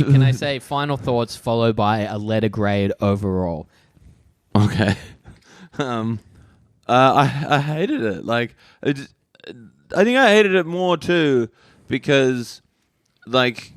can I say final thoughts followed by a letter grade overall? Okay. I hated it. Like, I think I hated it more too because, like,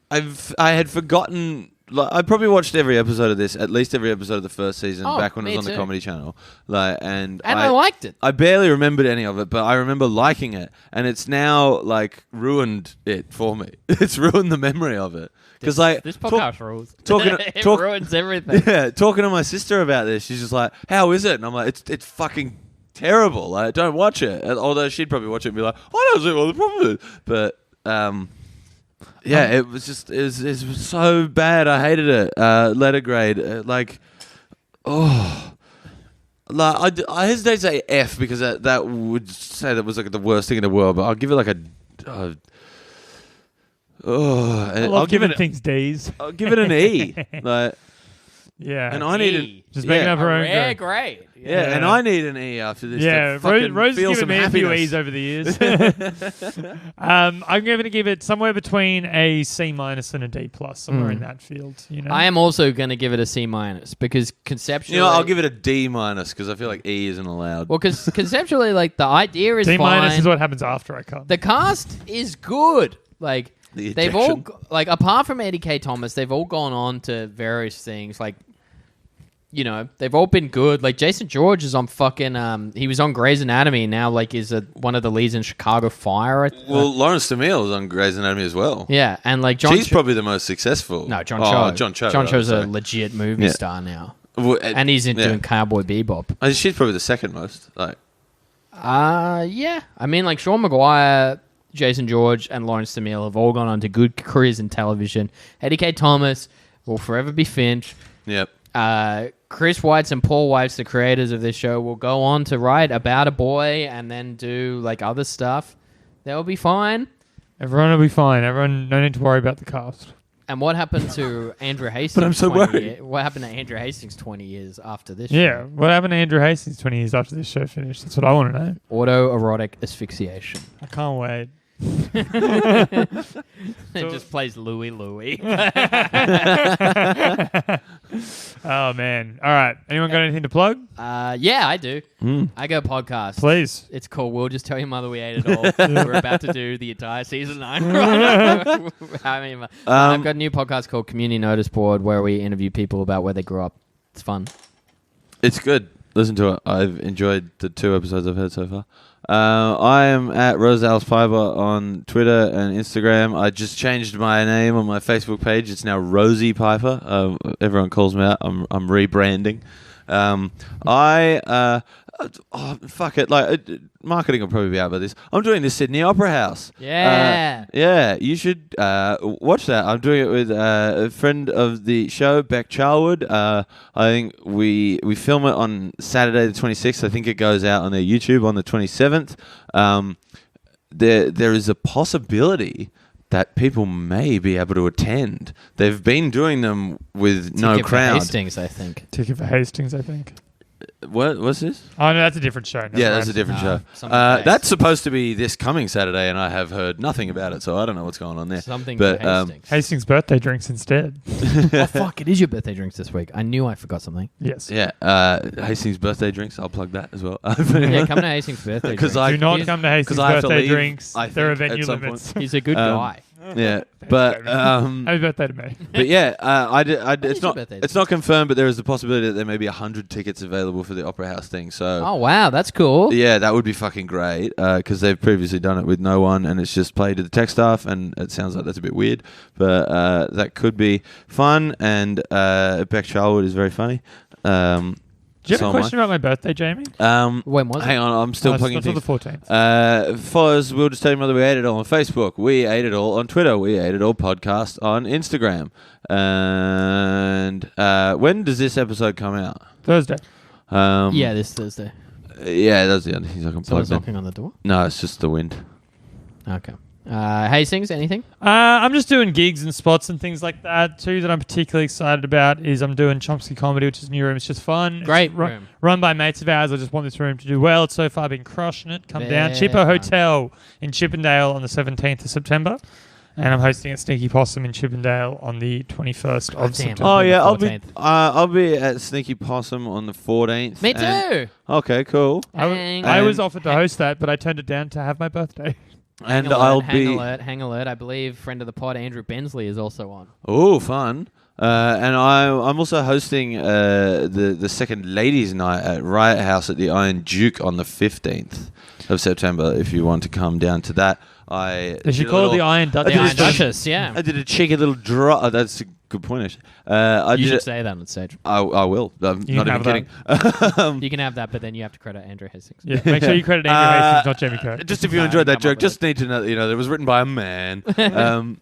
I had forgotten. Like, I probably watched every episode of this, at least every episode of the first season, Oh, back when it me was on too. the Comedy Channel. Like, and I liked it. I barely remembered any of it, but I remember liking it, and it's now like ruined it for me. It's ruined the memory of it because like This podcast rules. it ruins everything. yeah, talking to my sister about this, she's just like, "How is it?" And I'm like, "It's fucking terrible. Like, don't watch it." Although she'd probably watch it and be like, "I don't see what the problem is." But yeah, it was just it was so bad. I hated it. Letter grade, like I hesitate to say F because that would say that was like the worst thing in the world. But I'll give it like a. I'll give it things D's. I'll give it an E. Like, Yeah. and I need Just making up A her own rare grade. grade. Yeah, and I need an E after this. Yeah, to fucking Rose feel has some given me a few happiness. E's over the years. I'm going to give it somewhere between a C minus and a D plus, somewhere in that field. You know, I am also going to give it a C minus because conceptually, You know, I'll give it a D minus because I feel like E isn't allowed. well, because conceptually, like the idea is D minus fine. is what happens after I come. The cast is good. Like The they've all ejection. like apart from Eddie K. Thomas, they've all gone on to various things. Like, you know, they've all been good. Like Jason George is on fucking. He was on Grey's Anatomy and now like is one of the leads in Chicago Fire. Well, Lawrence DeMille is on Grey's Anatomy as well. Yeah, and like John. She's probably the most successful. no, John Oh, Cho. John Cho. John Cho's a sorry. legit movie Yeah. star now, Well, and he's in yeah. doing Cowboy Bebop. She's probably the second most. Like, Yeah. I mean, like Sean Maguire, Jason George, and Lawrence DeMille have all gone on to good careers in television. Eddie K. Thomas will forever be Finch. yep. Chris Weitz and Paul Weitz, the creators of this show, will go on to write about a boy and then do like other stuff. They'll be fine. Everyone will be fine. Everyone, no need to worry about the cast. And what happened to Andrew Hastings? But I'm so 20 worried. year- What happened to Andrew Hastings 20 years after this? Yeah, show? what happened to Andrew Hastings 20 years after this show finished? That's what I want to know. Autoerotic asphyxiation. I can't wait. It just plays Louie Louie. Oh man! All right. Anyone got anything to plug? Yeah, I do. I got a podcast. Please. It's called We'll Just Tell Your Mother We Ate It All. We're about to do the entire season 9. I've got a new podcast called Community Notice Board where we interview people about where they grew up. It's fun. It's good. Listen to it. I've enjoyed the 2 episodes I've heard so far. I am at Rosales Piper on Twitter and Instagram. I just changed my name on my Facebook page. It's now Rosie Piper. Everyone calls me out. I'm rebranding. Fuck it. Like, marketing will probably be out by this. I'm doing the Sydney Opera House. Yeah. Yeah, you should watch that. I'm doing it with a friend of the show, Beck Charwood. I think we film it on Saturday the 26th. I think it goes out on their YouTube on the 27th. There is a possibility that people may be able to attend. They've been doing them with no Ticket for crowd. Hastings, I think. Ticket for Hastings, I think. What's this? Oh no, that's a different show. Never Yeah, mind. that's a different show. something case. That's supposed to be this coming Saturday, and I have heard nothing about it, so I don't know what's going on there. Something But, for Hastings. Hastings birthday drinks instead. Oh, fuck, it is your birthday drinks this week. I knew I forgot something. Yes. Yeah, Hastings birthday drinks. I'll plug that as well. Yeah, come to Hastings' birthday 'Cause drinks. Do not He's- come to Hastings I have to birthday leave, drinks. I There are think, venue at some limits. He's a good guy. Yeah, but Happy birthday to me. but yeah, it's is your not birthday? it's not confirmed, but there is the possibility that there may be 100 tickets available for the Opera House thing. So Oh, wow, that's cool. yeah, that would be fucking great because they've previously done it with no one, and it's just played to the tech staff, and it sounds like that's a bit weird, but that could be fun. And Beck Charwood is very funny. Do you have So a am I. question about my birthday, Jamie? When was Hang it? on, I'm still It's plugging until things. the 14th. Follow us. We'll just tell you mother we ate it all on Facebook. We ate it all on Twitter. We ate it all podcast on Instagram. And when does this episode come out? Thursday. Yeah, this Thursday. Yeah, that's the end. He's not Someone's plugged in. knocking on the door. No, it's just the wind. Okay. Hastings, anything? I'm just doing gigs and spots and things like that. Two that I'm particularly excited about is I'm doing Chomsky Comedy, which is a new room. It's just fun. Great It's room. run by mates of ours. I just want this room to do well. It's so far been crushing it. Come down. Very Chipper fun. Hotel in Chippendale on the 17th of September. And I'm hosting at Sneaky Possum in Chippendale on the 21st Oh, of damn. September. Oh the yeah, 14th. I'll be at Sneaky Possum on the 14th. Me and- too. Okay, cool. I was And- offered to host that, but I turned it down to have my birthday. And Hang alert, I'll hang be. alert, hang alert. I believe friend of the pod, Andrew Bensley, is also on. Oh, fun. And I'm also hosting the second ladies' night at Riot House at the Iron Duke on the 15th of September. If you want to come down to that, They did should a call it little- the Iron Duchess. The did Iron a- Duchess, yeah. I did a cheeky little draw. That's a good point, actually. I You did should it. say that on stage. I will. I'm You not can even have kidding. You can have that, but then you have to credit Andrew Hastings. Yeah, make sure you credit Andrew Hastings, not Jamie Kirk. Just if you No, enjoyed that come up joke, with just need to know that it was written by a man. But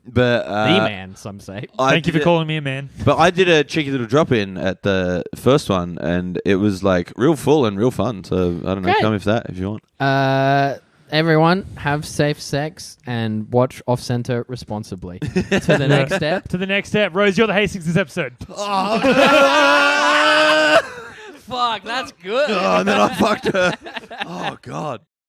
The man, some say. Thank you for calling me a man. But I did a cheeky little drop in at the first one, and it was like real full and real fun. So I don't know, Great. come with that if you want. Everyone, have safe sex and watch Off Center responsibly. To the next step. To the next step. Rose, you're the Hastings this episode. Fuck, that's good. Oh, and then I fucked her. Oh God.